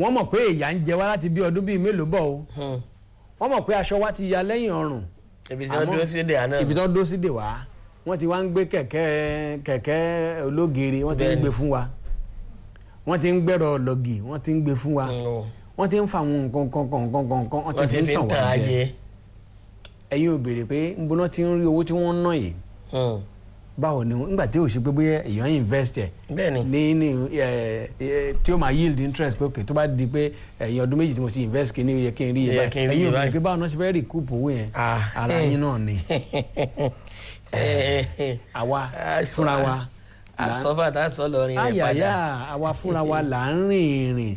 wọ́n mọ̀ pé ìyà ń jẹ wá láti bí ọdún bíi mélòó bọ̀ o wọ́n mọ̀ pé aṣọ wa ti ya lẹ́yìn ọrùn ibi tí wọ́n dúró sí dè àná ibi tí wọ́n dúró sí dè wá wọ́n ti wá ń gbé kẹ̀kẹ́ ológere wọ́n ti ń gbé fún wa wọ́n ti ń gbẹ́rọ lọ́gì wọ́n ti ń gbé fún wa wọ́n ti ń fa àwọn nǹkan wọ́n ti fi ń tàn wá jẹ ẹ̀yin ò béèrè pé ń bọ́ná ti ń rí owó tí wọ́n ń ná yìí báwo ni nígbà tí o ṣe pé bóyá èèyàn invest ẹ ní tí ó máa yield interest pé okay tó bá di pé ẹ̀yìn ọdún méjì tí mo ti invest kí ni ó yẹ kí n rí iye báyìí ẹ̀yin ò béèrè pé báwo náà ṣe fẹ́ recoup owó yẹn ara yín náà ni àwa fúnra wa àsọfà tá a sọ lọrin rẹ padà àyàyà àwa fúnra wa là ń rìn ìrìn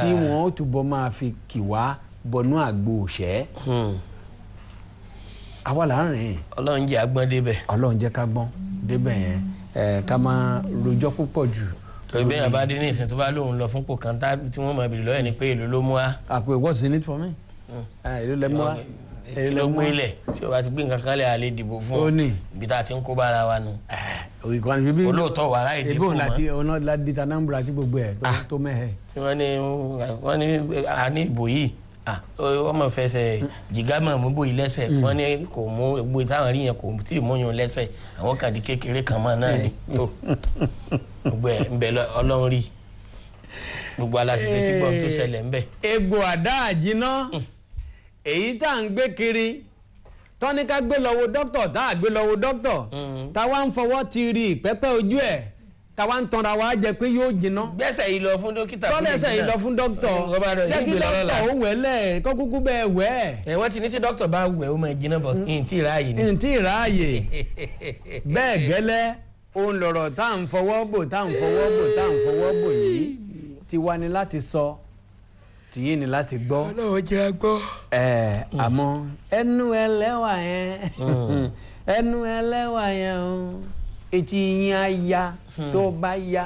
tí wọn ó túbọ̀ máa fi kì wá bọnú àgbo òṣẹ́ àwa là ń rìn. Ọlọ́run jẹ́ agbọ́n débẹ̀. Ọlọ́run jẹ́ ká gbọ́n débẹ̀ yẹn ká máa rojọ́ púpọ̀ jù. torí bẹ́ẹ̀ bá dé ní ìsìn tó bá lóun lọ fún pò kan tí wọ́n máa bèrè lọ́yẹ̀ ni pé èlò ló mú wa. àpò what's in it for me. èlò lẹ mú wa. èlò ló gbé ilẹ̀ tí o bá ti gbé nǹkan kan lẹ̀ a lè dìbò fún ọ ibi tá a ti ń kó bára wa nù. ìkànnì bíbí olóòótọ́ wà láì dìbò mọ́. ebó ọ̀nà láti ta nambra sí gbogbo ẹ̀ tó mẹ́hẹ̀. tí wọ́n ní a ní ìbò yìí ọmọ fẹsẹ̀ jìgámà mú bóyí lẹ́sẹ̀ wọ́n ní kò mú egbò táwọn rí yẹn kò tí ì múyàn lẹ́sẹ̀ àwọn kan di kékeré kan mọ́ náà ni tó gbogbo ẹ̀ ń bẹ Ọlọ́run rí gbogbo aláṣẹ tí gbọ́n tó ṣẹlẹ̀ ń bẹ. egbò àdá àjínà èyí tá à ń gbé kiri tọ́ni ká gbé lọ́wọ́ dókítà tá à gbé lọ́wọ́ dókítà táwa ń fọwọ́ ti rí ìpẹ́pẹ́ ojú ẹ̀ táwa ń tanra wa jẹ pé yóò jiná. gbẹ́sẹ̀ yìí lọ fún dókítà fún ìjìnà gbẹ́sẹ̀ yìí lọ fún dókítà lẹ́kí dókítà ó wẹ̀lẹ̀ kó kúkú bẹ́ẹ̀ wẹ̀. wọ́n ti ní tí dókítà bá wẹ̀ ó máa jiná bọ̀ ní tí ìráàyè ni. ní tí ìráàyè bẹ́ẹ̀ gẹ́lẹ́ òun lọ̀rọ̀ tá à ń fọwọ́ bò yìí ti wá ní láti sọ tìyí ni láti gbọ́. Ọlọ́run jẹ́ agbọ́. àmọ́ ẹnu ẹlẹ́wà yẹn o etí yín á ya tó bá ya.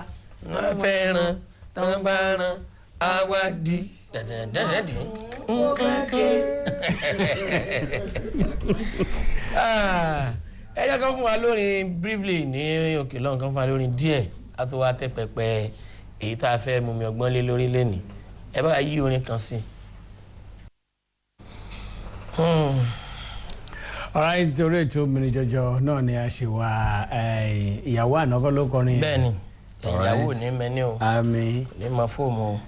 wọ́n fẹ́ràn tán bá rán àwa di dandandandan. ẹ jẹ́ kán fún wa lórin briefly ní òkè lọ́hùn kán fún wa lórin díẹ̀ á tó wá tẹ́ pẹpẹ èyí tá a fẹ́ mú mi ọgbọ́n lé lórí lẹ́nìí ẹ bá yí orin kan sí. ọ̀rá nítorí ètò Obìnrin Jọjọ náà ni a ṣe wá ìyàwó ànákọ́ ló kọrin. bẹ́ẹ̀ni ìyàwó ní mẹ́ni o àmín kò ní máa fóòmù o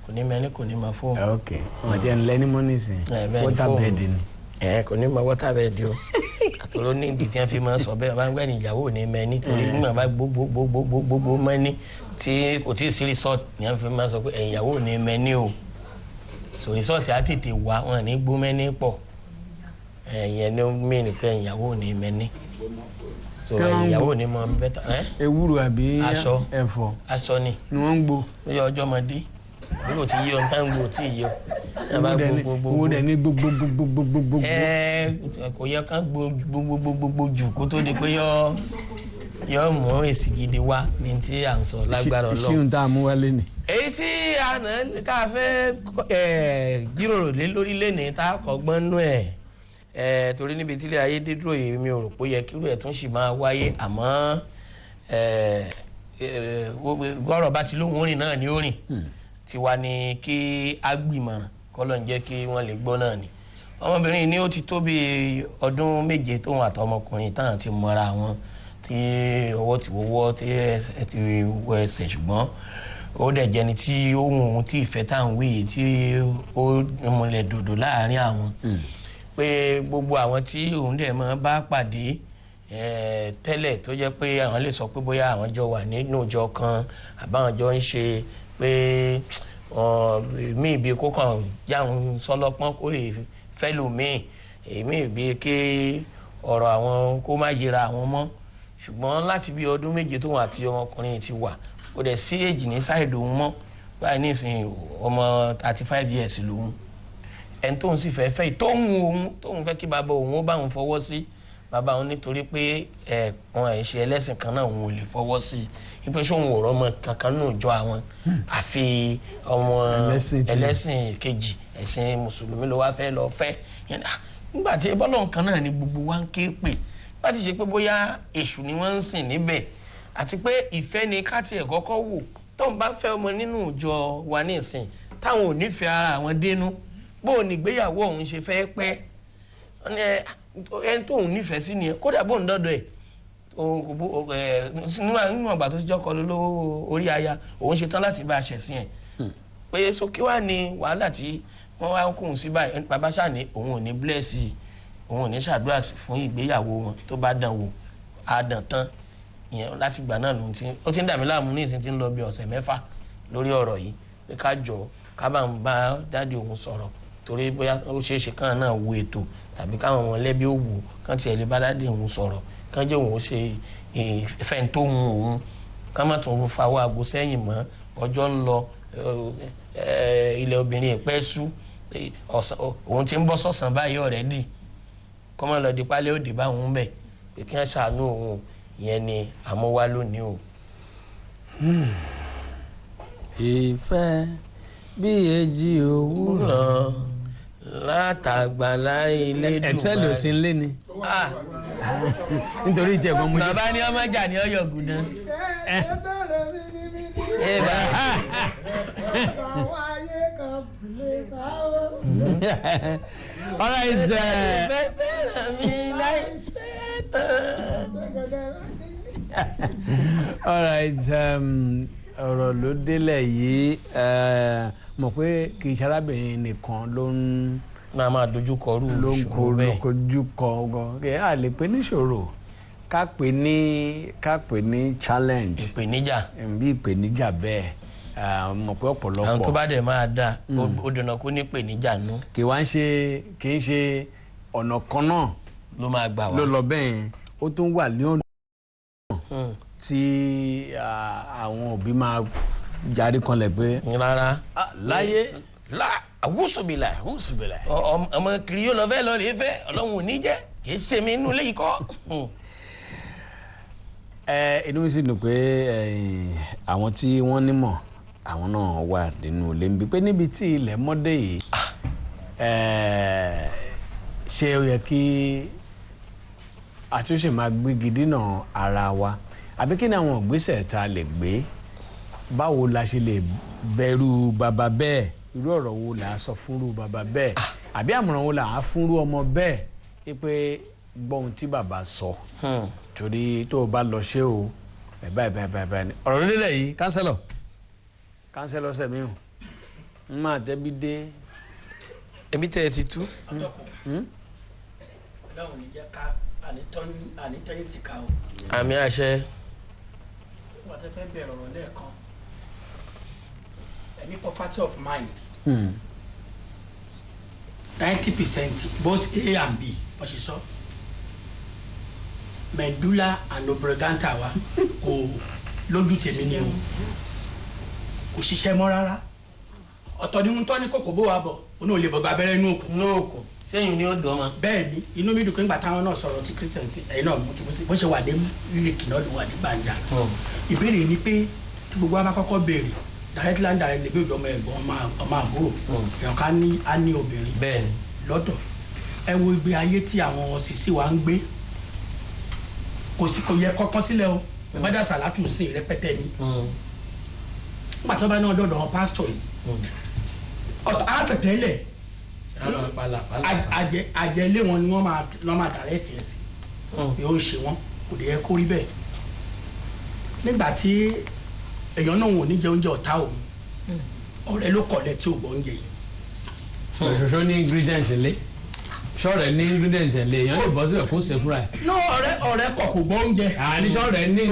kò ní mẹ́ni kò ní máa fóòmù. ok wọn ti ń lẹ ní mọ́nìsìn waterbed ni. kò ní máa waterbed o àtòrò ní ìdí tí wọ́n fi máa sọ bẹ́ẹ̀ máa ń gbẹ́ ní ìyàwó ní mẹ́ni torí nígbà bá gbogbo mẹ́ni tí kò tí ì sí resort ni wọ́n fi máa sọ pé ìyàwó ní mẹ́ni o so resort á tètè wá wọn ní gbó mẹ́ni pọ̀ ẹ̀yẹn ní mìíràn pé ìyàwó ní mẹ́ni so ìyàwó ní mọ bẹ́tà. ewúro àbí ẹ̀fọ́ aṣọ ni wọ́n ń gbó. ó yẹ ọjọ́ ọmọdé bí kò tí yí ọ nǹkan gbò tí yí ọ. owó dẹ̀ ní gbogbogbogbogbogbogbò. kò yẹ ká gbogbogbogbogbò jù kó tó di pé yọ mọ èsì gidi wá ní tí à ń sọ lágbára Ọlọ́run. ṣíun tá a mú wálé ni. èyí tí àná ká fẹ́ jíròrò lé lórí lẹ́nìí tá a kọ́gbọ́n nú ẹ̀ torí níbi tí ilé ayé dé dúró yìí mi ò rò pé yẹ kí irú ẹ̀ tún sì máa wáyé àmọ́ gbọ́rọ̀ bá ti lóhùn orin náà ní orin tiwa ni kí a gbìmọ̀ràn kọ́lọ̀ ń jẹ́ kí wọ́n lè gbọ́ náà ni ọmọbìnrin ni ó ti tó bí ọdún méje tóun àtọmọkùnrin táwọn ti mọ́ra wọn tí ọwọ́ ti wọ́wọ́ tí ẹ ti wọ ẹsẹ̀ ṣùgbọ́n ó dẹ̀ jẹni tí ó wù ú tí ìfẹ́ táwọn wí tí ó múlẹ̀ dòdò láàrin àwọn pé gbogbo àwọn tí òun dẹ̀ máa bá pàdé tẹ́lẹ̀ tó jẹ́ pé àwọn lè sọ pé bóyá àwọn jọ wà nínú ìjọ kan àbáwọn jọ ń ṣe pé mí ìbí kó kàn yáwọn sọlọ́pọ́n kó lè fẹ́ lòmíì èmi ìbí kí ọ̀rọ̀ àwọn kó má yẹra àwọn mọ́ ṣùgbọ́n láti bí ọdún méje tóun àti ọmọkùnrin ti wà kò dẹ̀ sí èjì ní sáìdì òun mọ́ báyìí nísìnyí ọmọ 35 years lòun ẹni tóun sì fẹ́ fẹ́ tóun fẹ́ kí bàbá òun ó bá òun fọwọ́ sí bàbá òun nítorí pé wọn ẹ̀ ṣe ẹlẹ́sìn kan náà òun ò lè fọwọ́ sí wípé sóun ò rọ́mọ kankan náà jọ àwọn àfi ọmọ ẹlẹ́sìn kejì ẹ̀sìn mùsùlùmí ló wá fẹ́ lọ fẹ́ nígbà tí bọ́lọ̀ nǹkan náà ni gbogbo wa ń ké pè bá ti ṣe pé bóyá èṣù ni wọ́n ń sìn níbẹ̀ àti pé ìfẹ́ ni ká tiẹ̀ kọ́kọ́ wò tóun bá fẹ́ ọmọ nínú ìjọ wa ní ìsìn táwọn ò nífẹ̀ẹ́ ara àwọn dénú bó o nígbéyàwó òun ṣe fẹ́ pẹ́ ẹni tó òun nífẹ̀ẹ́ sí nìyẹn kódà bó ń dọ́dọ̀ ẹ̀ nínú àgbà tó ti jọ́kọ lówó orí aya òun ṣe tán láti bá a ṣẹ̀sìn ẹ̀ pé sókè wá ní wàhálà tí wọ́n wá ń kóhun sí báyìí bàbá ṣáà ní òun ò ní blẹ́ẹ̀sì òun ò ní ṣàdúrà fún ìgbéyàwó wọn tó bá dàn wò á dàn tán ìyẹn láti gbà náà lòun ó ti ń dà mí láàmú ní ìsìn tí ń lọ bí ọ̀sẹ̀ 6 lórí ọ̀rọ̀ yìí pé ká jọ ká bá ń bá dáàdi òun sọ̀rọ̀ torí bóyá ó ṣeé ṣe kán náà wo ètò tàbí káwọn mọ̀lẹ́bí ó wò kán tiẹ̀ lè bá dáàdi òun sọ̀rọ̀ kán jẹ́ òun ṣe ìfẹ́ tó hun òun kán má tún fa owó aago sẹ́yìn mọ́ ọjọ́ ń lọ ilẹ̀ obìnrin ìpẹ́ sú òun ti ń bọ́ sọ̀sán báyìí ọ̀rẹ́dì kọ́mọ lọ di pálí òdì báwọn ń bẹ̀ pé kí wọ́n ṣàánú òun ìyẹn ni àmúwá lónìí o. ìfẹ́ bí èjì òwúrọ̀ látàgbàlá ilé dùn báyìí. ẹ̀xẹ́lì ò sí nlé ni. nítorí ìjẹ́ ẹ̀gbọ́n mú jẹ́. bàbá ní ọmọ jà ní ọyọ gùdán. All right. All right. Ọ̀rọ̀ ló délẹ̀ yìí mọ̀ pé kì í ṣe arábìnrin nìkan ló ń máa dojúkọ rú ìṣòro bẹ́ẹ̀ ló ń dojúkọ ọgọ́ kí a lè pè ní ìṣòro ká pè ní challenge ìpèníjà bí ìpèníjà bẹ́ẹ̀ mọ̀ pé ọ̀pọ̀lọpọ̀ àwọn tó bá dẹ̀ máa dà ó dènà kó ní ìpèníjà nú. kì í ṣe ọ̀nà kan náà ló máa gbà wá ló lọ bẹ́ẹ̀ ó tún wà ní ọ̀nà tí àwọn òbí máa jáde kanlẹ̀ pé. rárá láyé àwùsùbìlà ọmọ kiri yóò lọ fẹ́ lọ lè fẹ́ ọlọ́run ò ní jẹ́ kì í ṣe mí inú ilé yìí kọ́. inú mi sì dùn pé àwọn tí wọ́n nímọ̀ àwọn náà wà nínú ilé níbi pé níbi tí ilẹ̀ mọ́dé yìí ṣé ó yẹ kí àtúnṣe máa gbégi dínà ara wa àbí kí ni àwọn ìgbésẹ̀ tá a lè gbé báwo la ṣe lè bẹ̀rù bàbá bẹ́ẹ̀ irú ọ̀rọ̀ wo là á sọ fúnrú bàbá bẹ́ẹ̀ àbí àmọ̀ràn wo là á fúnrú ọmọ bẹ́ẹ̀ pé gbọ́ ohun tí bàbá sọ torí tó o bá lọ ṣé o báyìí ni ọ̀rọ̀ nílẹ̀ yìí kánsẹ́lọ̀ sẹ̀mí o ń máa tẹ́bí dé. ẹbí tẹ́ ẹ ti tú. ọlọ́run ní jẹ́ ká ànítọ́yìn ti ká o. àmì àṣẹ. wọ́n ti fẹ́ bẹ̀rẹ̀ ọ̀rọ̀ lẹ́ẹ̀kan ẹni poverty of mind 90% both A and B wọ́n ṣe sọ medulla and oblongata wa kò lójú tèmi ni o kò ṣiṣẹ́ mọ́ rárá ọ̀tọ̀ ni mo tọ́ ní kòkó bó wa bọ̀ onú ò lè bọ̀ gba abẹ́rẹ́ inú òkun. sẹ́yìn ni ó dùn ọmọ. bẹ́ẹ̀ ni inú mi dùn pé nígbà táwọn náà sọ̀rọ̀ tí christian sí ẹ̀yin náà mo ti bó ṣe wà dé lílẹ̀kì náà ló wà ní gbàǹjà. ìbéèrè ni pé tí gbogbo wa bá kọ́kọ́ béèrè direct land direct lè bí òjò ọmọ ẹ̀gbọ́n ọmọ àbúrò èèyàn ká ní obìnrin bẹ́ẹ̀ni lọ́dọ̀ ẹ wo ìgbé ayé tí àwọn sisi wa ń gbé kò yẹ kọ́kọ́ sílẹ̀ o ìbádà sàlátù sí rẹpẹtẹ ni nígbà tí wọ́n bá náà dọ̀dọ̀ wọn pásítọ̀ yìí ọ̀tọ̀ àfẹ̀tẹ́lẹ̀ àjẹlé wọn ni wọ́n máa dàrẹ́ tiẹ̀ sí yóò ṣe wọn kò dé yẹ kó rí bẹ́ẹ̀ nígbà tí èèyàn náà wọn ò ní jẹ oúnjẹ ọ̀tá òun ọ̀rẹ́ ló kọ̀lẹ́ tí ò gbọ́ oúnjẹ yìí. ṣoṣo ní ingredient lé ṣọ́ọ̀rẹ́ ní ingredient lé èèyàn lè bọ́ síbẹ̀ kó ṣe fúnra ẹ̀. no ọ̀rẹ́ kọ̀ kò gbọ́ oúnjẹ. àní ṣọ́ọ̀rẹ́ ní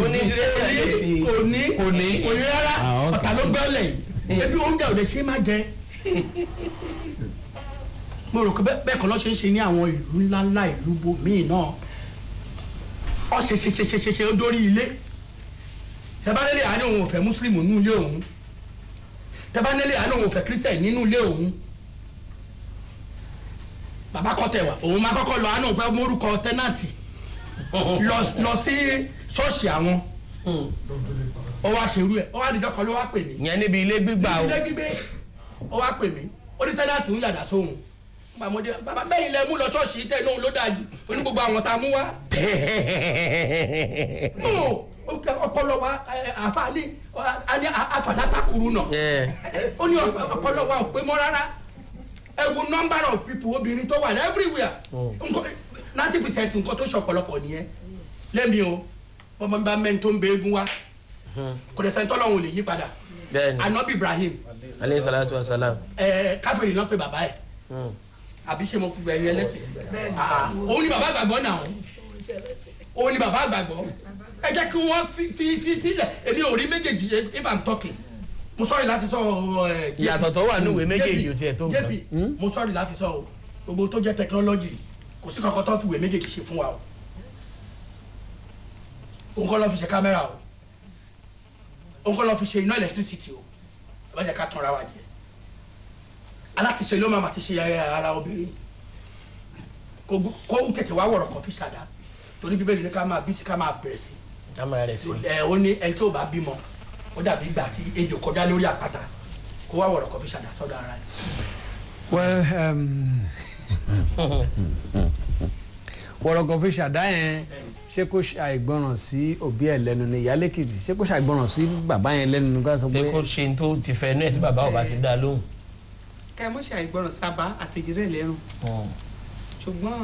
kò ní rárá ọ̀tá ló gbọ́lẹ̀ yìí ebi oúnjẹ ò lè ṣe má jẹ. mo rò pé bẹ́ẹ̀ kọ́ lọ́ ṣe ń ṣe ní àwọn ìlú ńláńlá ìlú míì náà ọ ṣe ó dórí ilé tẹ́bánẹ́lẹ̀ àánú òun ò fẹ́ mùsùlùmí nínú ilé òun tẹ́bánẹ́lẹ̀ àánú òun ò fẹ́ kírísítẹ̀ nínú ilé òun bàbá kọ́tẹ̀wà òun máa kọ́kọ́ lọ àánú òun fẹ́ mórúkọ tẹ́nàtì lọ sí ṣọ́ọ̀ṣì àwọn ó wá ṣerú ẹ̀ ó wá dídọ́ kan ló wá pè mí. ìyẹn níbi ilé gbígbà o. ilé gbígbé ó wá pè mí ó ní tẹ́nàtì ń yàdá sóhun gbàmọdé bàbá bẹ́ẹ̀ ilẹ̀ mú lọ ṣọ́ọ̀ṣì tẹ̀ náà ló dáa jù oní gbogbo àwọn tá a mú wá. ọpọlọ wa àfààní àfàlátakùrú náà ó ní ọpọlọ wa ò pé mọ́ rárá ẹ wo number of people obìnrin tó wà everywhere 90% nǹkan tó ṣe ọ̀pọ̀lọpọ̀ nìyẹn lẹ́mi o ọmọ mi bá mẹ́ni tó ń bẹ eégún wa kò dẹ̀ sẹ́ni tọ́lọ́hún lè yí padà Ànábì Ibrahim aleyhi salatu wa salam káfíìrì náà pé bàbá ẹ̀ àbí ṣe mo gbẹ ẹyẹ lẹ́sìn òun ni bàbá àgbàgbọ́ náà òun ni bàbá àgbàgbọ́ ẹ jẹ́ kí wọ́n fi sílẹ̀ èmi ò rí méjèèjì if I'm talking mo sọ̀rọ̀ láti sọ ìyàtọ̀ tó wà níwèé méjèèjì ò tiẹ̀ tó nǹkan mo sọ̀rọ̀ láti sọ gbogbo tó jẹ́ technology kò sí kankan tó fi ìwé méjèèjì ṣe fún wa o òun kọ́ ló fi ṣe kámẹ́rà o òun kọ́ ló fi ṣe iná electricity o ẹ bá jẹ́ ká tanra wa jẹ alátiṣe ló máa ti ṣe ara obìnrin kó tètè wá wọ̀rọ̀ kan fi ṣàdá torí Bíbélì ní ká máa bí sí ká máa bẹ̀rẹ̀ sí ó ní ẹni tó bá bímọ ó dàbí ìgbà tí ejò kọjá lórí àpáta kó wá wọ̀rọ̀ kan fi ṣàdá sọ́dọ̀ ara rẹ̀. well wọ̀rọ̀ kan fi ṣàdá yẹn ṣé kó ṣàìgbọràn sí òbí ẹ̀ lẹ́nu ní Ìyálékìtì ṣé kó ṣàìgbọràn sí bàbá yẹn lẹ́nu ní ká sọ pé. pé kó ṣe tó ti fẹ́ inú ẹ̀ tí bàbá ò bá ti dá lóhùn. kẹ́ mọ́ ṣàìgbọràn sábà àti ìdírẹ́ lẹ́rùn ṣùgbọ́n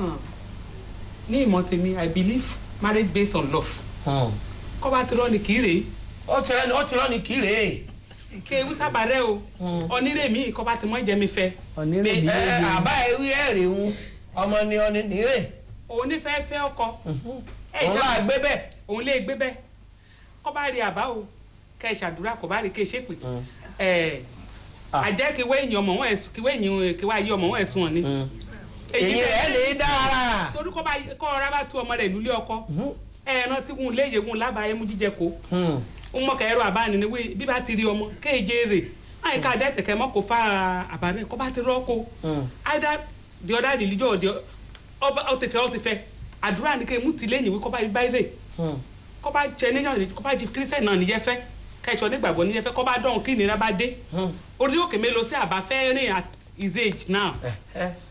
ní ìmọ̀ tèmi I believe marriage based on love kọ́ bá ti rọ́ ni kì í rèé. ó ti rọ́ ni kì í rèé. kéwú sábà rẹ o onírèmí kọ́ bá ti mọ́ jẹ́ mi fẹ́. onírèmí àbá ewì ẹ̀rì ń ọmọ ni ọ ní nírè. òun ní fẹ́ fẹ́ ọkọ. òun là gbé bẹ́ẹ̀. òun lè gbé bẹ́ẹ̀ kọ́ bá rí àbá o kẹ́ ẹ ṣàdúrà kọ́ bá rí kẹ́ ẹ ṣépè. àjẹ́ kíwé ẹ̀yìn ọmọ wọn ẹ̀sùn kíwé ẹ̀yìn kíwé ayé ọmọ wọn ẹ̀sùn wọn ni. èyí rẹ̀ lè dára. torí kọ́ ọ̀rá bá tú ọmọ rẹ̀ lulé ọkọ ẹ̀ẹ̀ran tí wọn léye wọn lábàáyé mú jíjẹ kó ń mọ kẹrọ àbáni ni bí bá ti rí ọmọ kéèjé rè àyíká àdẹ́tẹ̀kẹ́ mọ́ kó fa àbárẹ̀ kó bá ti rọ́ọ̀kọ́ either the other religion or the ọ ti fẹ́ àdúrà ní kí mú ti lẹ́yìn wí kó bá yí báyìí rè kó bá jẹ níyàn kó bá jí kírísítẹ̀ náà níyẹn fẹ́ kẹ́sọ̀ nígbàgbọ́ níyẹn fẹ́ kó bá dọ̀hún kí ìnira bá dé orí òkè mélòó sí àbá fẹ́ rìn at his age now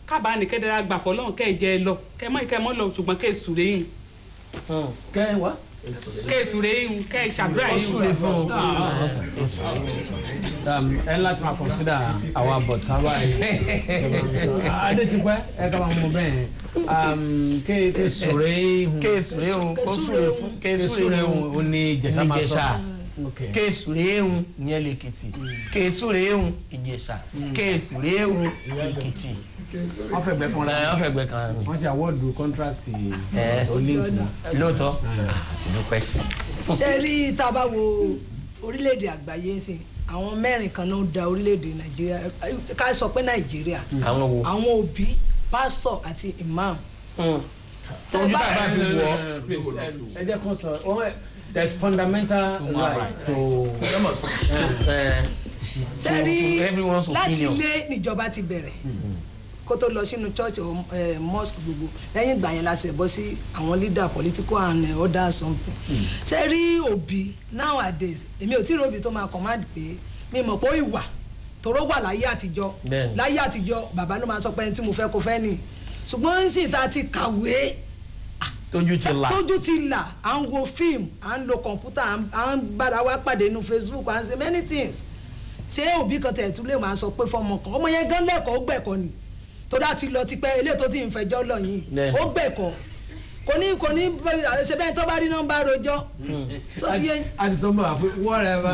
kábàá ní kẹ́dẹ́rẹ́ àgbàfọ́ lọ́hùn kẹ́ ẹ̀ jẹ́ lọ kẹ́ mọ́ lọ ṣùgbọ́n kẹ́ ẹ̀ sùrẹ́ yìí. kẹ́ ẹ wá. kẹ́ ẹ̀ sùrẹ́ yìí kẹ́ ẹ̀ ṣàdúrà yìí. ẹ láti máa consider àwọn àbọ̀tá báyìí adé ti pẹ́ ẹ ká máa mú bẹ́ẹ̀ ké sùrẹ́ yìí. ké sùrẹ́ yìí kó sùrẹ́ fún ké sùrẹ́ yìí ó ní Ìjẹ̀ṣà máa sọ. Kesurewu ìyẹn l'Èkìtì Kesurewu Ìjẹ̀ṣà Kesurewu Èkìtì. wọ́n fẹ́ gbẹ kan ra wọ́n fẹ́ gbẹ kan ra. wọ́n ti awọ́ọ̀dù kọ́ńtrákìtì olíǹkì. lóòótọ́ àti dúpẹ́. ṣé rí tá a bá wo orílẹ̀-èdè àgbáyé sí àwọn mẹ́rin kan náà da orílẹ̀-èdè Nàìjíríà ká sọ pé Nàìjíríà àwọn òbí pásítọ̀ àti imam. tójú tá a bá fi wọ. ẹ jẹ́ kó sọ there's fundamental right to sẹ́rí láti ilé níjọba ti bẹ̀rẹ̀ kó tó lọ sínú church or mosque gbogbo lẹ́yìn ìgbà yẹn la ṣe bọ́ sí àwọn leader political and other something sẹ́rí òbí nowadays èmi ò tí ì rí òbí tó máa command pé mi mọ̀ pé ó ìwà tòró wà láyé àtijọ́ bàbá ló máa sọ pé ẹni tí mo fẹ́ kó fẹ́ ni ṣùgbọ́n ń sì ta ti kàwé tójú ti là à ń wo fíìmù à ń lo kọ̀ǹpútà à ń bára wa pàdé nínú Facebook à ń ṣe many things ṣé òbí kan tẹ̀ tún lè máa sọ pé fọmọ kan ọmọ yẹn gan lẹ́kọ̀ọ́ ó gbẹ̀kọ́ ni tó dá ti lọ tipẹ́ eléyìí tó ti ń fẹjọ́ lọ yìí ó gbẹ̀kọ́ kò ní ṣe bẹ́ẹ̀ tó bá rí nọ́mbà rojọ́ tó ti yẹ. àti sọ́mbà whatever.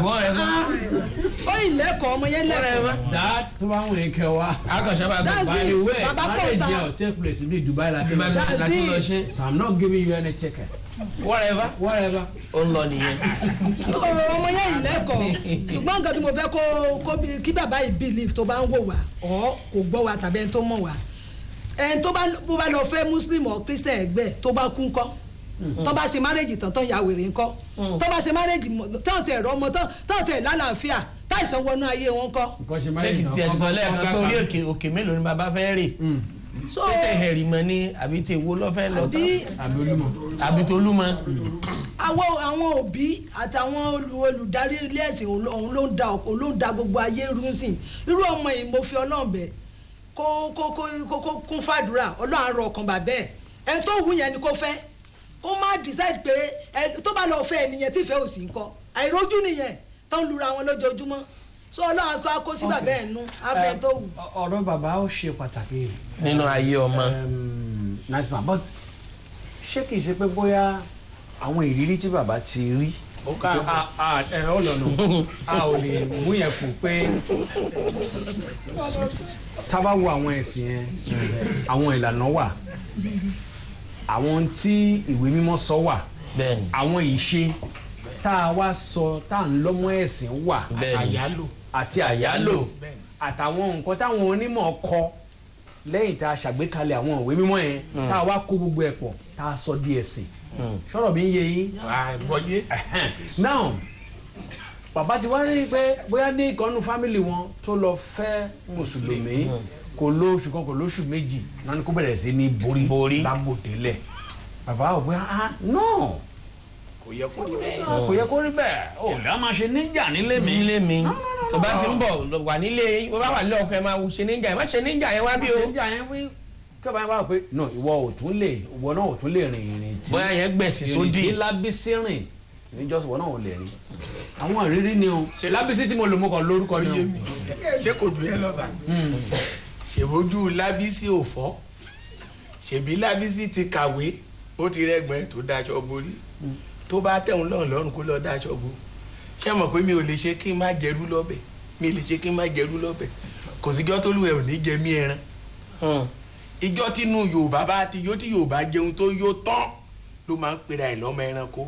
ó ìlẹ́kọ̀ọ́ ọmọ yẹn lẹ́kọ̀ọ́. that tó bá ń wọ̀nyí kẹ́ wa. akọ̀ṣẹ́ bá gbọ́ by the way marriage yẹn take place ní Dubai láti lọ ṣe so I'm not giving you any ticket. whatever ó ń lọ nìyẹn. ọmọ yẹn ìlẹ́kọ̀ọ́ ṣùgbọ́n nǹkan tí mo fẹ́ kó kí bàbá yìí believe tó bá ń wò wá ọ̀ kò gbọ́ wa tàbí ẹni tó mọ̀ wá ẹni tó bá lọ fẹ́ muslim or christian ẹgbẹ́ tó bá kú ńkọ́ tó bá ṣe marriage tán ya wèrè ńkọ́ tó bá ṣe marriage tán tẹ̀ ẹ̀rọ ọmọ tán tẹ̀ lálàáfíà táìsàn wọnú ayé wọn ńkọ́. méjì tí ẹ sọ lẹ́ẹ̀kan pé orí òkè mélòó ni bàbá fẹ́ rè tètè hẹ̀rì mọ́ ni àbí tè wo lọ́fẹ́ lọ àbí tolúmọ. àwọn òbí àtàwọn olùdarí ilé ẹ̀sìn òun ló ń da gbogbo ayé rú sí irú ọmọ yìí mo fi Ọlọ́run bẹ̀ kó kún fàdúrà Ọlọ́run rọ ọkàn bàbá ẹ̀ ẹni tó wù yẹn ni kó kó má decide pé tó bá lọ fẹ́ ẹnìyẹn tí ìfẹ́ ò sí nǹkan àìrójú nìyẹn tó ń lura wọn lójoojúmọ́ so ọlọ́run tó kó sí bàbá ẹ̀ nú afẹ́ tó wù. ọ̀rọ̀ bàbá ó ṣe pàtàkì nínú ayé ọmọ. nice man but ṣé kìí ṣe pé bóyá àwọn ìrírí tí bàbá ti rí ọlọ́nà a ò lè mú yẹn kù pé tá bá wo àwọn ẹ̀sìn yẹn àwọn ìlànà wà àwọn tí ìwé mímọ́ sọ wà àwọn ìṣe tá a wá sọ tá à ń lọ́mọ ẹ̀sìn wà àti àyálò àtàwọn nǹkan táwọn onímọ̀ kọ lẹ́yìn tá a ṣàgbékalẹ̀ àwọn ìwé mímọ́ yẹn tá a wá kó gbogbo ẹ̀ pọ̀ tá a sọ di ẹ̀sìn sọ̀rọ̀ mi ń yé yín. àgbọ̀yé. now bàbá ti wá rí i pé bóyá ní ìkànnù fámìlì wọn tó lọ fẹ́ mùsùlùmí kò lóṣù kan kò lóṣù méjì náà ni kó bẹ̀rẹ̀ sí ní borí lágbòdélẹ̀ bàbá ò bóyá no kò yẹ kó rí bẹ́ẹ̀. kò yẹ kó rí bẹ́ẹ̀ ò dá máa ṣe níjà nílé mi. nílé mi tó bá ti ń bọ̀ wà nílé bó bá wà nílé ọkọ ẹ máa ṣe níjà ẹ má ṣe níjà yẹn wá bí o. ṣe níjà yẹn wí kẹ́bàá yẹn wá pé no ìwọ náà ò tún lè rìn ìrìn tí bóyá yẹn gbẹ̀sì sódì ìrìn tí Lábísí rìn níjọ́sìn ìwọ náà ò lè rìn àwọn ìrírí ni o Lábísí tí mo lò mọ́ kàn lórúkọ ni o. ṣé kò dùn yẹn lọ sà. ṣèbójú Lábísí ò fọ́ ṣèbí Lábísí ti kàwé ó ti rẹ́gbẹ̀ẹ́ tó dáṣọ borí tó bá tẹ̀hún lọ́rùn kó lọ́ọ́ dáṣọ bo ṣé mọ̀ pé mi ò lè ṣe kí n má jẹrú lọ́bẹ̀ kò síjọ́ tó lùwẹ̀ ò ní jẹ mí ẹran ìjọ́ tínú Yorùbá bá ti yó tí Yorùbá jẹun tó yó tán ló máa ń pera ẹ̀ lọ́mọ ẹranko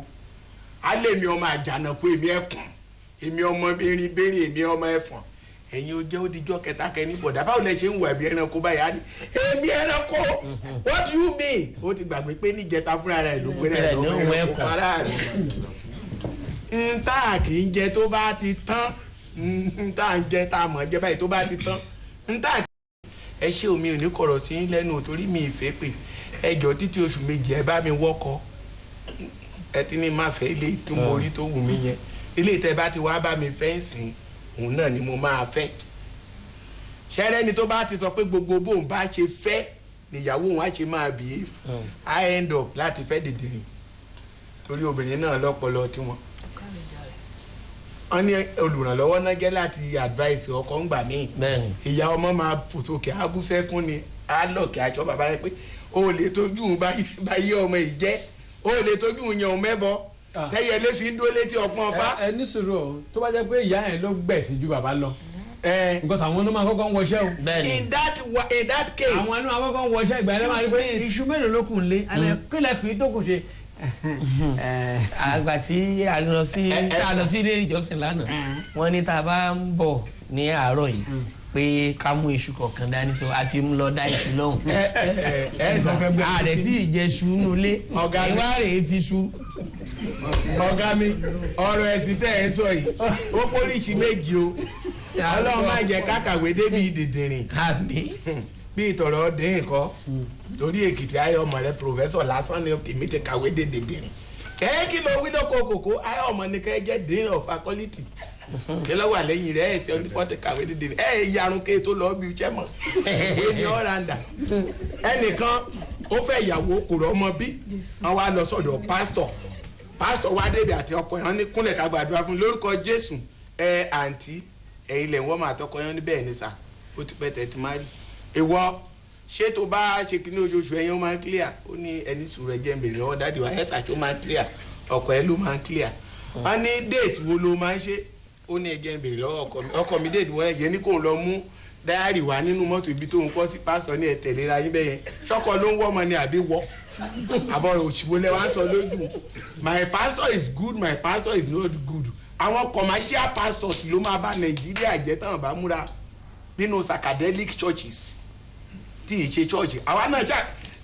alẹ́ mi ọmọ àjànàkú èmi ẹkùn èmi ọmọ erin béèrè èmi ọmọ ẹfọ̀n ẹ̀yin ó jẹ́ ó dijọ́ kẹta kẹ́ni bọ̀dá báwo lẹ ṣe ń wà bí ẹranko báyìí á ní èmi ẹranko what do you mean ó ti gbàgbé pé níjẹta fúnra rẹ̀ ló pera ẹ̀ lọ́mọ ẹranko fara rẹ̀ n tá kì í jẹ tó bá ti tán n tá ń jẹ tá a mọ̀ jẹ báyìí tó bá ti tán n tá ẹ ṣé omi ò ní kọ̀rọ̀ sí lẹ́nu torí mi ìfẹ́ pé ẹjọ́ títí oṣù méjì ẹ bá mi wọ́kọ ẹ ti ní má fẹ́ ilé tí mo rí tó wù mí yẹn ilé tẹ bá ti wá bá mi fẹ́ ń sìn òun náà ni mo máa fẹ́ ṣẹ́rẹ́ ni tó bá ti sọ pé gbogbo bóun bá ṣe fẹ́ níyàwó òun á ṣe máa behave I end up láti fẹ́ dìdìrín torí obìnrin náà lọ́pọlọ tiwọn wọ́n ní olùrànlọ́wọ́ náà jẹ́ láti advice ọkọ ń gbà míì ìyá ọmọ máa fòsókè abúsẹ́kún ni alọ́ọ̀kì aṣọ bàbá yẹn pé o lè tójú báyé ọmọ yìí jẹ́ o lè tójú yan mẹ́bọ tẹ́yẹ lé fi ń dúró létí ọpọ́n ọfá. ẹ ní sùúrù o tó bá jẹ́ pé ìyá yẹn ló gbẹ̀sí ju bàbá lọ nǹkan àwọn ọmọ akọ́kọ́ ń wọṣẹ́ o. in that case. àwọn ọmọ akọ́kọ́ ń wọṣẹ́ ìgbà yẹn máa rí pé iṣu mélòó ló kù ń lé alẹ́ kílẹ̀ fi tó kù ṣe. àgbà tí a lọ sí ilé ìjọsìn lánàá wọ́n ní tá a bá ń bọ̀ ní àárọ̀ yìí pé ká mú iṣu kọ̀ọ̀kan dání so àti ń lọ dá ìtì lọ́hùn. ààrẹ tí ìjẹsù nulẹ̀ ìwà rẹ̀ fi su. ọ̀gá mi ọ̀rọ̀ ẹ̀sìn tẹ́ ẹ sọ yìí ó pólíṣì méjì o ọlọ́run máa jẹ́ kákàwé débi dìndìnrín bí ìtọ̀rọ̀ dín nǹkan torí Èkìtì ayọ̀mọ rẹ pòfẹ́sọ̀ lásán ni èmi ti kàwé dé dìndìnrín kẹ́ẹ́kì ló wí lóko kòkó ayọ̀mọ ni kẹ́ jẹ́ dín of faculty kí ló wà lẹ́yìn rẹ̀ ẹ̀sẹ̀ onípọ̀ ti kàwé dé dìndìnrín yarun ké tó lọ́ọ́ bí iṣẹ́ mọ̀ èmi ọ̀ràǹdà ẹnìkan ó fẹ́ ìyàwó kò rọ́ ọmọ bí wọ́n wá lọ sọ́dọ̀ pásítọ̀ wá débi àti ọkọ yẹn ní kúnlẹ̀ ká gbàdúrà fún lórúkọ Jésù àǹtí ẹ̀yin lẹ̀ wọ́n máa tọkọ yẹn ní bẹ́ẹ̀ ní sà ó ti pẹ́ tẹ̀ ti má rí ìwọ ṣé tó bá ṣe kí ní oṣooṣù ẹ̀yin ó máa ń clear ó ní ẹni sùúrù ẹ̀jẹ̀ ń bèrè lọ́wọ́ dáàdi wa ẹ̀ ṣàṣọ máa ń clear ọkọ ẹ̀ ló máa ń clear wọ́n ní déètì wo ló máa ń ṣe ó ní ẹ̀jẹ̀ ń bèrè lọ́wọ́ ọkọ mi déètì wọn ẹ̀jẹ̀ ní kò ń lọ mú dáárì wá nínú mọ́tò ibi tó ń kọ́ sí pásítọ̀ ní ẹ̀tẹ̀lera yín bẹ́yẹn ṣọ́kọ ló ń wọ́ ọmọ ni àbí wọ́ àbọ̀rọ̀ òṣìwò lẹ́ wá sọ lójú my pastor is good my pastor is not good àwọn commercial pastors ló máa bá Nàìjíríà jẹ́ táwọn bá múra nínú psychedelic churches tí ì ṣe church àwa náà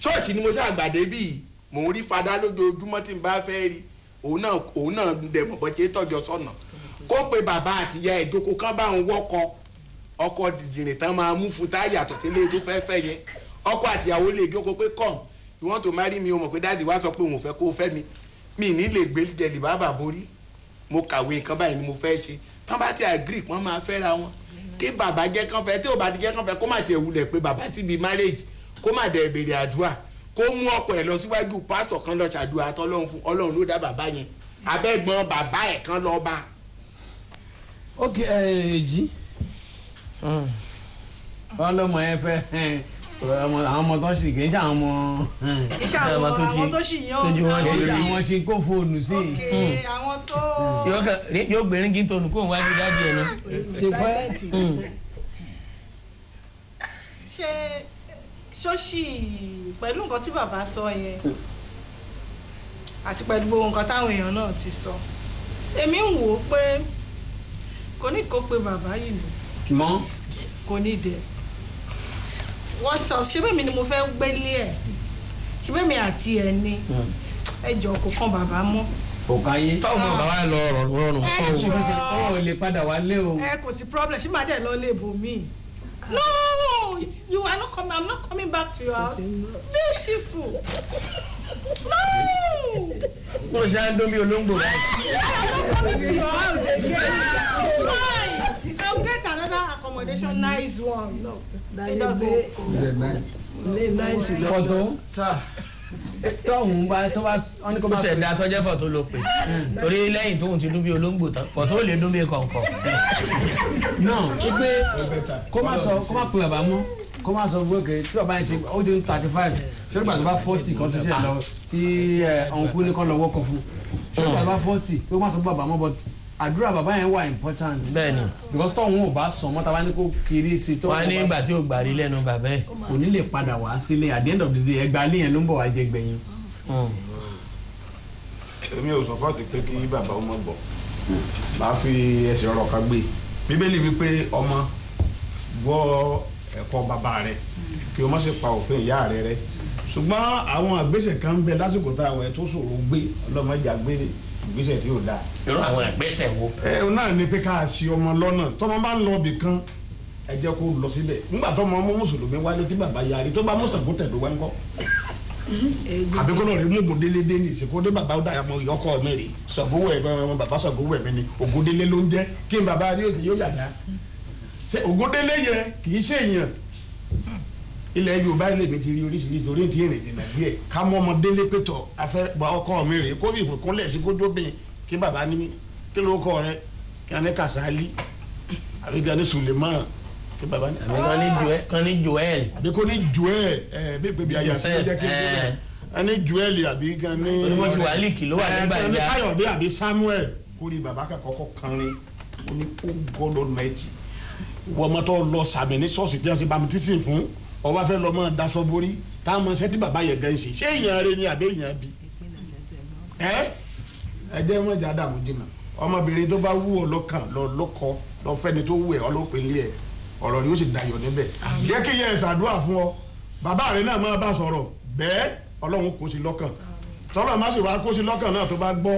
church ni mo ṣàgbàdé bíi mò ń rí fada lójoojúmọ́ tí n bá fẹ́ rí òun náà dẹ̀ mọ̀ bọ́ ṣe tọ́jọ́ sọ́nà kó pe bàbá àtìyá ìjókòó kan bá ń wọ́kọ ọkọ dìdìrín tán máa mú fún táyà tó ti lé tó fẹ́ fẹ́ yẹn ọkọ àtìyàwó lè jókòó pé come you want to marry me o mọ̀ pé dáàdi wá sọ pé òun ò fẹ́ kó o fẹ́ mi ní lè gbé jẹ̀lì bàbà borí mo kàwé nǹkan báyìí ni mo fẹ́ ṣe tán bá ti agree wọ́n máa fẹ́ra wọn kí bàbá jẹ́ kán fẹ́ tí ò bá ti jẹ́ kán fẹ́ kó má tiẹ̀ wulẹ̀ pé bàbá síbi marriage kó má dẹ̀ béèrè àdúrà kó mú ọkọ ẹ̀ lọ síwájú pásítọ̀ kan lọ ṣàdúrà tọ́lọ́run fún Ọlọ́run ló dá bàbá yẹn abẹ́gbọ́n bàbá ẹ̀ kan lọ bá. ok èjì wọn lọmọ yẹn fẹ́ àwọn ọmọ tó ṣì kì í ṣe àwọn ọmọ iṣẹ́ àwọn tó ṣì yan tójú wọn ti rí àwọn ṣe kó fóònù sí i. àwọn tó. yóò gbẹ̀rín kí n tónu kó wájú dájú ẹ̀ náà. ti pẹ́. ṣé ṣọ́ọ̀ṣì pẹ̀lú nǹkan tí bàbá sọ yẹn àti pẹ̀lú gbogbo nǹkan táwọn èèyàn náà ti sọ èmi ń wò ó pé kò ní kó pe bàbá yìí lò mọ́. kò ní dẹ̀ wọ́n sọ ṣé bẹ́ẹ̀ mi ni mo fẹ́ gbélé ẹ̀ ṣé bẹ́ẹ̀ mi àti ẹ̀ ni ẹ jọ kò kan bàbá mọ́. kò káyé. táwọn ọmọ bàbá lọ rọrùn fún ṣé òun. ọ lè padà wálé o. ẹ kò sí problem ṣé màá dẹ̀ lọ lè bò mí. No, you are not coming. I'm not coming back to your house. Beautiful. No. mo ṣe á ń dún bí olóńgbò báyìí. I'm not coming to your house again. Fine. I'll get another accommodation, nice one. No. fọ́tò tọ́hún bá tó bá wọ́n ní kó ó má ṣe ẹ̀dá tọ́jẹ́ fọ̀tò ló pè torí lẹ́yìn tóun ti dún bí olóńgbò tán fọ̀tò ó lè dún bí kọ̀ọ̀kan. náà ó gbé kó má pe bàbá mọ́ kó má sọ gbókè tí bàbá yẹn ti ó ti ń 35 tí bàbá bá 40 kan tó ṣe lọ tí ọ̀nkú ní kan lọ wọ́kọ̀ fún tí bàbá bá 40 kó má sọ bàbá mọ́ but àdúrà bàbá yẹn wà important. bẹ́ẹ̀ni because tọ́hún ò bá sọ mọ́ta bá ní kó kiri sí tó. wọ́n á ní ìgbà tí ò gbàrí lẹ́nu bàbá ẹ̀. kò ní lè padà wá sílé at the end of the day ẹgbàá lé yẹn ló ń bọ̀ wá jẹ gbẹ̀yìn. èmi ò sọpọ́ọ̀tì pé kí bàbá ọmọ gbọ́ máa fi ẹsẹ̀ ọ̀rọ̀ kan gbé bíbélì wípé ọmọ gbọ́ ẹ̀kọ́ bàbá rẹ kí o má ṣe pa òfin ìyá rẹ rẹ ṣùgbọ́n àwọn àgbésẹ̀ kan ń bẹ lásìkò tá àwọn ẹ̀ tó ṣòro gbé ọlọ́mọdé àgbélé ìgbésẹ̀ tí ò dáa. irú àwọn ìgbésẹ̀ wo. náà ni pé ká ṣe ọmọ lọ́nà tọ́mọ bá ń lọ ibì kan ẹ jẹ́ kó lọ síbẹ̀ nígbà tọ́mọ ọmọ mùsùlùmí wálé tí bàbá yarí tó bá mùsùlùmí tẹ̀dó wá ń kọ́. àbí kó lọ́ọ́ rí mú ògùndélé ní ìsìnkú dé bàbá ọ̀dà àmọ́ ìyọkọ mi rè sọ̀gbówó ẹ̀ bàbá sọ̀gbówó ẹ̀ mi ni ògùndélé ló ń jẹ́ kí n bàbá rí òsì yóò yàgá. ṣé ògùndélé yẹn kì í ṣe èèyàn ilẹ̀ Yorùbá ilé mi ti rí oríṣiríṣi orí ti rìn ìdènà díẹ̀ ká mọ́ ọmọ délé pétọ̀ afẹ́ gba ọkọ mi rè kó fìfò kúnlẹ̀ sí kójó bẹ́ẹ̀ kí bàbá ní kí ló kọ rẹ kí a ní Kàsálí àbí kí a ní Suleiman kí bàbá ní. àbí kan ní Joel. àbí kó ní Joel bí pé bí ayé àti ọjọ́ kí n tó bẹ̀ a ní Joel àbí kan ní. onímọ̀ tí wàá líìkì ló wà nígbà kan ní ìjà. Káyọ̀dé àbí Samuel kó ní bàbá kọ́kọ́ kanrin ó ní ó gbọ́dọ̀ mẹ́tì wọ́n mọ́tò lọ sàmì ní ṣọ́ọ̀ṣì tí wọ́n ti bàmítísì fún ọba fẹ́ lọ mọ daṣọ borí táwọn ọmọ sẹtí bàbá yẹn gan ṣe ṣé èèyàn rẹ ni àbí èèyàn bí ẹ jẹ́ wọn jà dààmú jìnnà ọmọbìnrin tó bá wú ọ lọ́kàn lọ lọ́kọ lọ fẹ́ni tó wù ẹ ọlọpẹlẹ ẹ ọ̀rọ̀ ni ó sì dayọ̀ níbẹ̀ jẹ́ kí yẹn ṣàdúrà fún ọ bàbá rẹ náà máa bá sọ̀rọ̀ bẹ́ẹ̀ Ọlọ́run kò sí lọ́kàn tọrọ má sì wá kó sí lọ́kàn náà tó bá gbọ́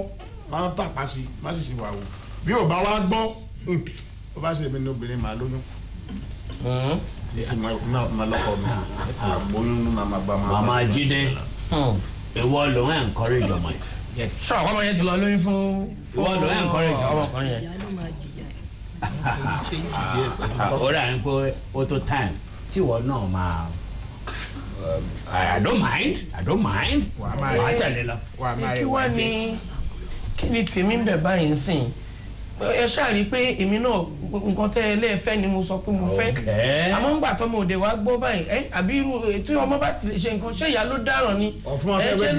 máa ń tàpá sí má sì sì wà wò bí ò bá wá gbọ́ ó bá ṣe mí ní obìnrin màá lóyún. Mama Jídé ìwọ ló ń encourage ọmọ yẹn. sọ ọmọ yẹn ti lọ lóyún fún. ìwọ ló ń encourage ọmọkùnrin yẹn. ó rà ń pé ó tó time tí ìwọ náà máa I don't mind wàá tẹ̀lé lọ. kí wá ní kí ni tèmi ń bẹ̀ báyìí ń sìn ẹ ṣáàrí pé èmi náà nǹkan tẹ́ ẹ lẹ́ẹ̀fẹ́ ni mo sọ pé mo fẹ́ àmọ́ ńgbà tọ́mọ òde wa gbọ́ báyìí àbí irú tí ọmọ bá ti lè ṣe nǹkan ṣé ìyá ló dáràn ni ẹ ṣe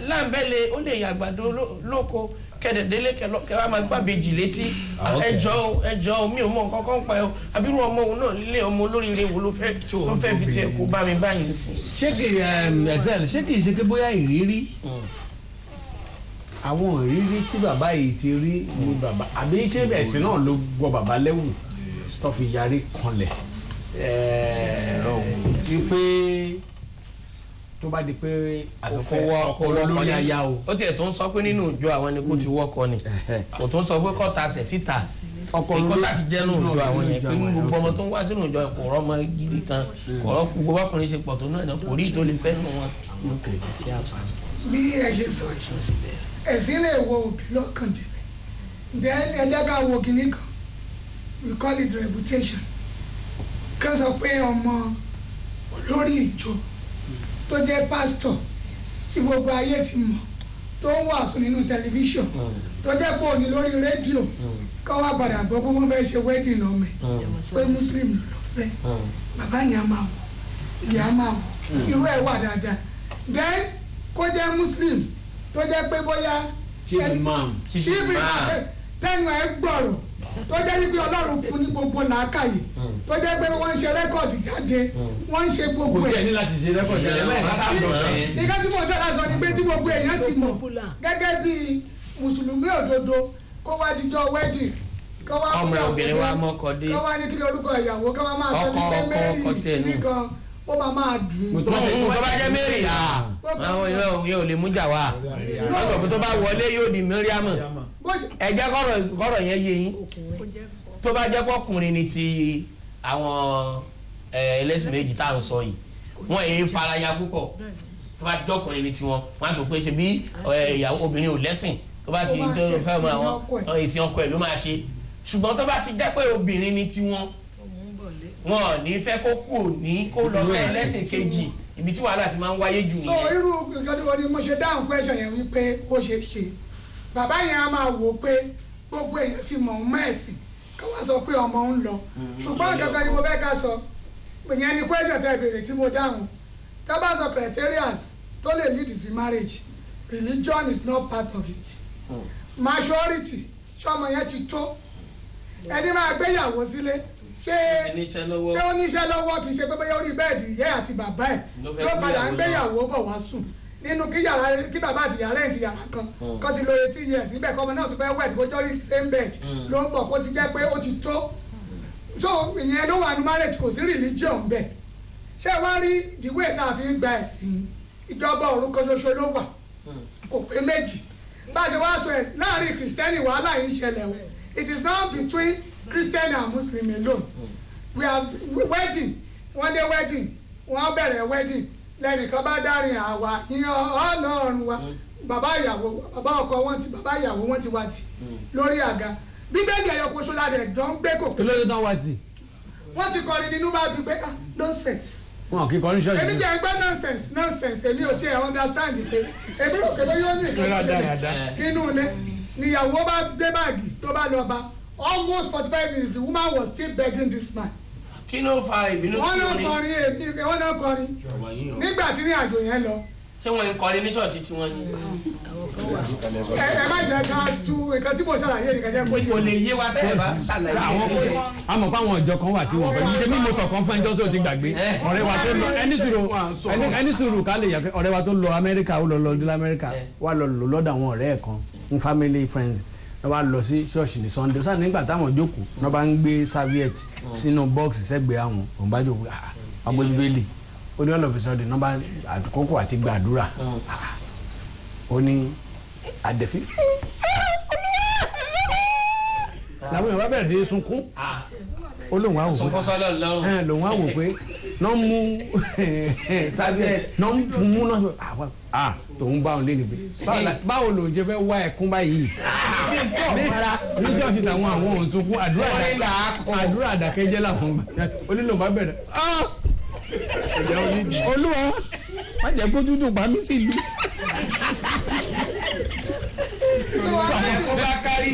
láǹbẹ̀lẹ̀ ó lè yàgbàdo lóko kẹ̀dẹ̀dẹ́lé kẹwàá máa gbà bèjì létí ẹjọ́ mi ò mọ nǹkan kan pa ẹ àbí irú ọmọ òun náà lílé ọmọ olóríire wo ló fẹ́ fi tiẹ̀ kó bá mi báyìí sí. ṣé kì í ṣe pé bóyá ìrírí àwọn ìrírí tí bàbá yìí ti rí ní bàbá àbí ṣé ẹ̀sìn náà ló gbọ́ bàbá lẹ́wù tó fi yarí kanlẹ̀ wípé tó bá di pé ọkọ lórí aya o. ó tiẹ̀ tó ń sọ pé nínú ìjọ àwọn ni kò ti wọ́kọ ni kò tó ń sọ pé kọ́ ta sẹ̀ síta ìkọ́ sá ti jẹ́ nínú ìjọ àwọn yẹn pé gbogbo ọmọ tó ń wá sínú ìjọ kò rọ́mọ gidi kan kò rọ́ gbogbo ọkùnrin ṣe pọ̀ tó náà kò rí tó lè fẹ́ nù wọn. bí ẹ ṣe sọ ẹ̀sìn lè wo òbí lọ́kàn jẹ́ ẹ jẹ́ ká wo kinní kan we call it reputation ká sọ pé ọmọ olórí ìjọ tó jẹ́ pásítọ̀ tí gbogbo ayé ti mọ̀ tó ń wàásù nínú tẹlifíṣàn tó jẹ́ pé òní lórí rédíò kọ́ wá padà gbọ́ pé wọ́n fẹ́ ṣe wedding ọmọ ẹ̀ pé muslim ló fẹ́ bàbá yẹn á máa wọ̀ ìyá á máa wọ̀ irú ẹ̀ wà dáadáa then kó jẹ́ muslim tó jẹ́ pé bóyá chief imam tẹnu ẹ̀ gbọ̀rọ̀ tó jẹ́ wípé ọlọ́run fún ní gbogbo làákàyè tó jẹ́ pé wọ́n ń ṣe rẹ́kọ̀dì jáde wọ́n ń ṣe gbogbo ẹ̀. kò jẹ́ ní láti ṣe rẹ́kọ̀dì jáde nígbà tí mo ṣọ́ra sọ ni pé tí gbogbo èèyàn ti mọ̀ gẹ́gẹ́ bí mùsùlùmí òdodo kó wá dijọ́ wedding kó wá ọmọ obìnrin wa mọ́kọ dé kó wá ní kí lórúkọ ìyàwó kó wá máa sọ ní pé mẹ́rin nìkan ó máa dùn. tó bá jẹ́ mary àwọn ìlú òun yóò lè mú jà wá lọ́sọ̀ tó bá wọlé yóò di miriam ẹ jẹ́ kọ́rọ̀ yẹn yé yín tó bá jẹ́ kọ́kùnrin ni ti àwọn ẹlẹ́sìn méjì tá à ń sọ yìí wọ́n èyí faraya púpọ̀ tó bá jọ́kùnrin ni tiwọn wọ́n á tún pé ṣe bí ìyàwó obìnrin ò lẹ́sìn tó bá ti fẹ́ mọ àwọn ìsìn ọkọ ẹ̀ ló máa ṣe ṣùgbọ́n tó bá ti jẹ́ pé obìnrin ni tiwọn wọn ò ní fẹ́ kó kú òní kó lọ fẹ́ ẹlẹ́sìn kejì ibi tí wàhálà ti máa ń wáyé jù nìyẹn. so irú ìjọba ni mo ṣe dáhùn question yẹn wípé ó ṣe ṣe bàbá yẹn á máa wò pé gbogbo èèyàn ti mọ̀ ọ́n mẹ́ẹ̀sì ká wá sọ pé ọmọ ń lọ ṣùgbọ́n kankan ni mo fẹ́ ká sọ ìyẹn ni question tẹ́ béèrè tí mo dáhùn tá bá sọ criteria tó lè lead sí marriage religion is not part of it majority ṣọmọ yẹn ti tó ẹni máa gbéyàwó sílé ṣé ó níṣẹ́ lọ́wọ́ kì í ṣe pé bóyá orí bẹ́ẹ̀dì ìyá àti bàbá ẹ̀ ló padà ń gbéyàwó bọ̀ wá sùn nínú kí bàbá àti ìyá rẹ̀ ti yàrá kan kó ti lo 18 years níbẹ̀ kọ́mọ náà tó fẹ́ wed kó jọ́rí same bed ló ń bọ̀ kó ti jẹ́ pé ó ti tó so ìyẹn ló wà ní marriage kò sí religion bẹ́ẹ̀ ṣé wá rí the way tá a fi ń gba ẹ̀sìn ìjọba orúkọ ṣoṣo ló wà kò pé méjì bá a ṣe wá sọ ẹ̀ láàrin kìrìsìtẹ́nì wàhálà yìí ń ṣẹlẹ̀ o it is not between Christian and Muslim alone we have wedding one day wedding wọ́n bẹ̀rẹ̀ wedding lẹ́nìkan bá dárin àwa yan ọlọ́run wa bàbá ọkọ wọn ti bàbá ìyàwó wọn ti wá tì lórí àga bíbélì ẹ̀yọ kó sólà rẹ̀ jọ ń gbé kò pé. kílódé tán wá tì. wọ́n ti kọrin nínú bá bí pé nonsense. wọn kì í kọrin ṣọ́ọ̀ṣì. èmi jẹ́ ẹgbẹ́ nonsense èmi ò tiẹ̀ understand pé èmi ò kébé yóò ní ìkọ́ni nínú ilé níyàwó bá dé báàgì tó bá lọ bá almost 45 minutes the woman was still begging this man. kí ló fa ìbínú sí orin. wọ́n náà kọrin nígbà tí ní àjò yẹn lọ. ṣé wọn ń kọrin ní ṣọ́ọ̀ṣì tí wọ́n ní. ẹ má jẹ́ ká tú nǹkan tí mo ṣàlàyé nìkan jẹ́ pé. kò lè yé wa tẹ́ ẹ bá ṣàlàyé. àmọ́ pé àwọn ìjọ kan wà tí wọ́n fẹ́ ṣe bí mo tọ̀ kan fún ẹjọ́ sóò ti gbàgbé ọ̀rẹ́ wa tó lọ ẹni sùúrù ká lè yà pé ọ̀rẹ́ wa tó lọ Amẹ́ríkà ó lọ lọ́dún Amẹ́ríkà wà lọ lò lọ́dọ̀ àwọn ọ̀rẹ́ ẹ̀ kan ń family friends wọ́n bá lọ sí ṣọ́ọ̀ṣì ní Sunday sáà nígbà táwọn jókòó wọ́n bá ń gbé serviette sínú bọ́ọ̀sì sẹ́gbẹ̀ẹ́ àwọn òun bá jókòó àgbẹ̀ bíbélì ó ní ọlọ́fíìsọ́dẹ̀ náà bá àkókò àti gbàdúrà ó ní àdẹ̀fí làwọn èèyàn bá bẹ̀rẹ̀ sí sunkún ó lóun á wò pé lòun á wò pé náà mú sábẹ́ náà ń fún mú náà tòun bá òun lé níbi báwo lòun jẹ fẹ́ wá ẹkún báyìí ní ṣọ́ọ̀ṣì táwọn àwọn òun sunkún àdúrà àdàkẹ́jẹ́ làwọn onílò bá bẹ̀rẹ̀ olúwa má jẹ́ kó dúdú pa mí sílùú. àyẹ̀kọ́ bá kárí.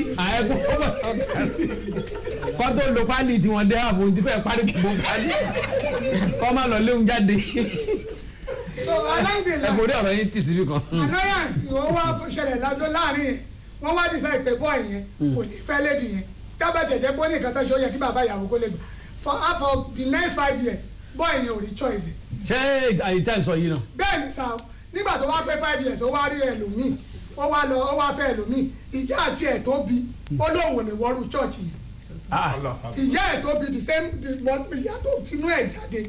kọ́ tó lo pálí tí wọ́n dé ààbò tí fẹ́ẹ́ parí gbogbo pálí kọ́ má lọ léwu jáde. ẹ kò rí ọ̀rọ̀ yín tì síbí kan. annoyance ìwọ wá ṣẹlẹ̀ lájọ láàrin yẹn wọ́n wá decide pé bọ́ọ̀ yẹn kò ní fẹ́ lédi yẹn tábàtì ẹ̀jẹ̀ bó ní nǹkan tó ṣe ó yẹ kí bàbá ìyàwó kó lè gbà for the next 5 years bọ́ọ̀ yẹn ò rí choice. ṣé àyíká ìsọ yìí náà. bẹ́ẹ̀ ni sá nígbà tó wá pé 5 years ó wá rí ẹlòmíì ó wá fẹ́ ẹlòmíì ìyá àti ẹ̀ tó bí ó lóun ò ní wọ́rú church yìí ìyá ẹ̀ tó bí the same ìyá tó tinú ẹ̀ jáde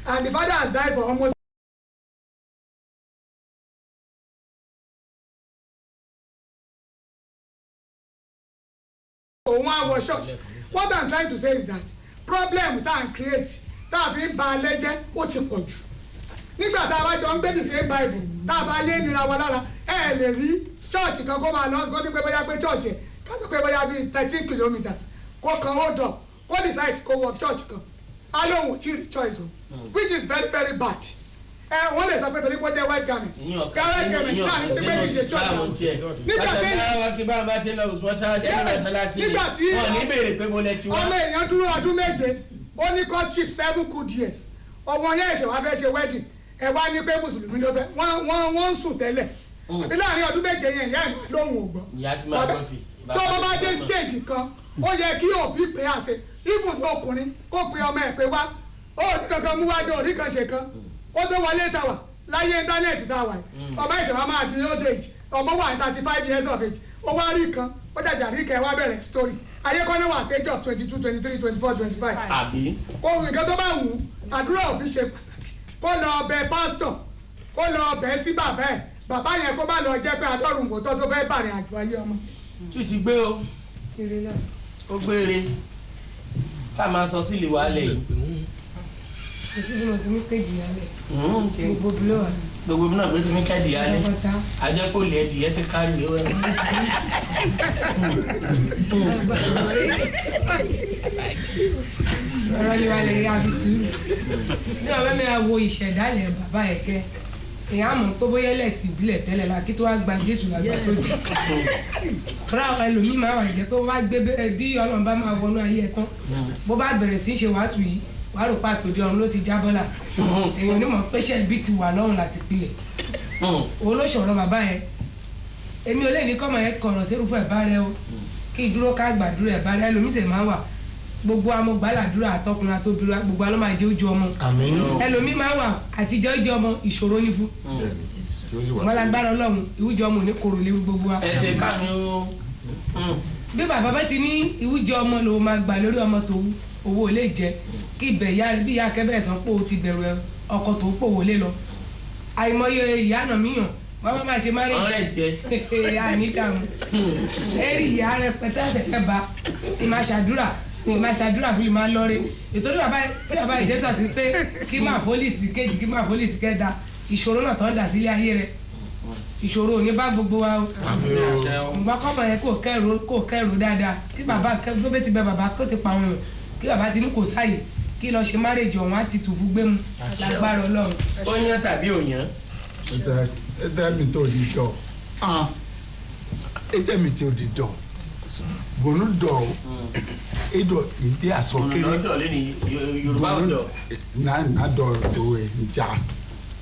and the father has died for almost. òun á wọ church what I'm trying to say is that problem tá à ń create tá a fi ń ba alẹ́ jẹ́ ó ti pọ̀ jù nígbà tá a bá jọ ń gbé the same bible tá a bá yé nira wa lára ẹ lè rí church kan kó máa lọ kó ní pé bóyá pé church ẹ ká sọ pé bóyá bíi 13 kilometres kó kan hold up kó decide kó wọ church kan á lóun ò tí ì rí choice o which is very very bad wọ́n lè sọ pé torí pé ó jẹ́ white garment white garment náà ní sípé ní ìṣe church nígbà tí ọmọ èèyàn dúró ọdún méje ó ní courtship 7 good years ọmọ yẹn ẹ̀ṣẹ̀ wá fẹ́ ṣe wedding ẹ wá ní pé mùsùlùmí ló fẹ́ wọ́n ń sùn tẹ́lẹ̀ àbí láàrin ọdún méje yẹn ìyá ìmọ̀ lóhùn ò gbọ́ tó bá bá dé stage kan ó yẹ kí òbí pé àṣẹ even ọkùnrin kó pe ọmọ ẹ̀ pé wá ó ní kankan mú wájú orí kan ṣe kan ó tó wọlé tàwa láyé íńtánẹ́ẹ̀tì tàwa yìí ọmọ ìṣẹ̀wá máa di old age ọmọ wà ní 35 years of age ó wá rí kan ó jàjà rí kẹ́ wá bẹ̀rẹ̀ story ayé kọ́ni wà stage of 22 23 24 25 ohun nǹkan tó bá wù ú àdúrà òbí ṣe pàtàkì kó lọ bẹ̀ pásítọ̀ kó lọ bẹ̀ sí bàbá ẹ̀ bàbá yẹn kó bá lọ jẹ́ pé adọ́rùn kò tó fẹ́ bàrẹ̀ àjò ayé ọmọ. tí ti gbé o ó gbére ká máa sọ sílẹ̀ wà lẹ́yìn. gbogbo bí ló wà. gbogbo bí náà pé tí mi kẹ́ di alẹ́ ajẹ́ kó lè di ẹ́ ti kárí lé wẹ́rẹ́. ọ̀rọ̀ ni wà lè yá bí tìrú ní ọ̀rẹ́ mi á wo ìṣẹ̀dálẹ̀ bàbá ẹ̀ kẹ́ èèyàn mọ̀ tó bóyá ẹlẹ́sìn ìbílẹ̀ tẹ́lẹ̀ la kí tó wá gba Jésù lágbà sósì fúnra àwọn ẹlòmíín máa wà jẹ́ pé wọ́n bá gbé bí Ọlọ́run bá máa wọnú ayé ẹ̀ tán bó bá bẹ̀rẹ̀ sí í ṣe wàásù yìí wàá rò pàtó di ọ̀run ló ti já bọ́là èèyàn onímọ̀ pẹ́ṣẹ̀ ibi ti wà lọ́run láti pilẹ̀ òun ló ṣọ̀rọ̀ bàbá yẹn èmi ò lè ní kọ́mọ yẹn kọ̀rọ̀ sérúfọ̀ ẹ̀ bá rẹ o kí dúró ká gbàdúrà ẹ̀ bá rẹ ẹlòmíín sì máa wà gbogbo amọ̀gbàládúrà àtọkùnrin àtobìnrin gbogbo alọ́ máa jẹ́ ojú ọmọ ẹlòmíín máa wà àtijọ́ ìjọ ọmọ ìṣòro ní fún wọn lágbára Ọlọ́run ìwújọ ọmọ ní kòrò lé gbogbo wa. ẹ ti ká mi o. bí bàbá bá ti ní ìwújọ ọmọ lòun máa gbà lórí ọmọ tó owó lè jẹ kí ibẹ̀ ya bí ìyá akẹ́bẹ̀ sàn pé o ti bẹ̀rù ọkọ tó pòwó lé lọ àìmọye ìyá náà míyàn wọn bá máa ṣe má rí àní dààmú ẹ̀rí ìyá rẹ pẹ̀tẹ́ bá ìmá ṣàdúrà fún ìmá lọ́rẹ́ ètò ní bàbá ìjẹ́ta sí pé kí máa pólísì kejì kí máa pólísì kẹta ìṣòro náà tó ń dà sílé ayé rẹ ìṣòro ò ní bá gbogbo wa o ǹgbọ́n kọ́mọ yẹn kò kẹ́rù dáadáa kí bàbá gbé ti bẹ bàbá kó ti pa wọn rò kí bàbá ti ní kò sáyè kí lọ ṣe márèjì ọ̀hún á ti tù fún gbẹ́mu lágbára Ọlọ́run. ó yán tàbí ò yán. ẹtẹ mi tó di dọ ẹtẹ mi tó di dọ gbónú dọ edo ìdí àsọkéré gbónú nà dọ òwe njà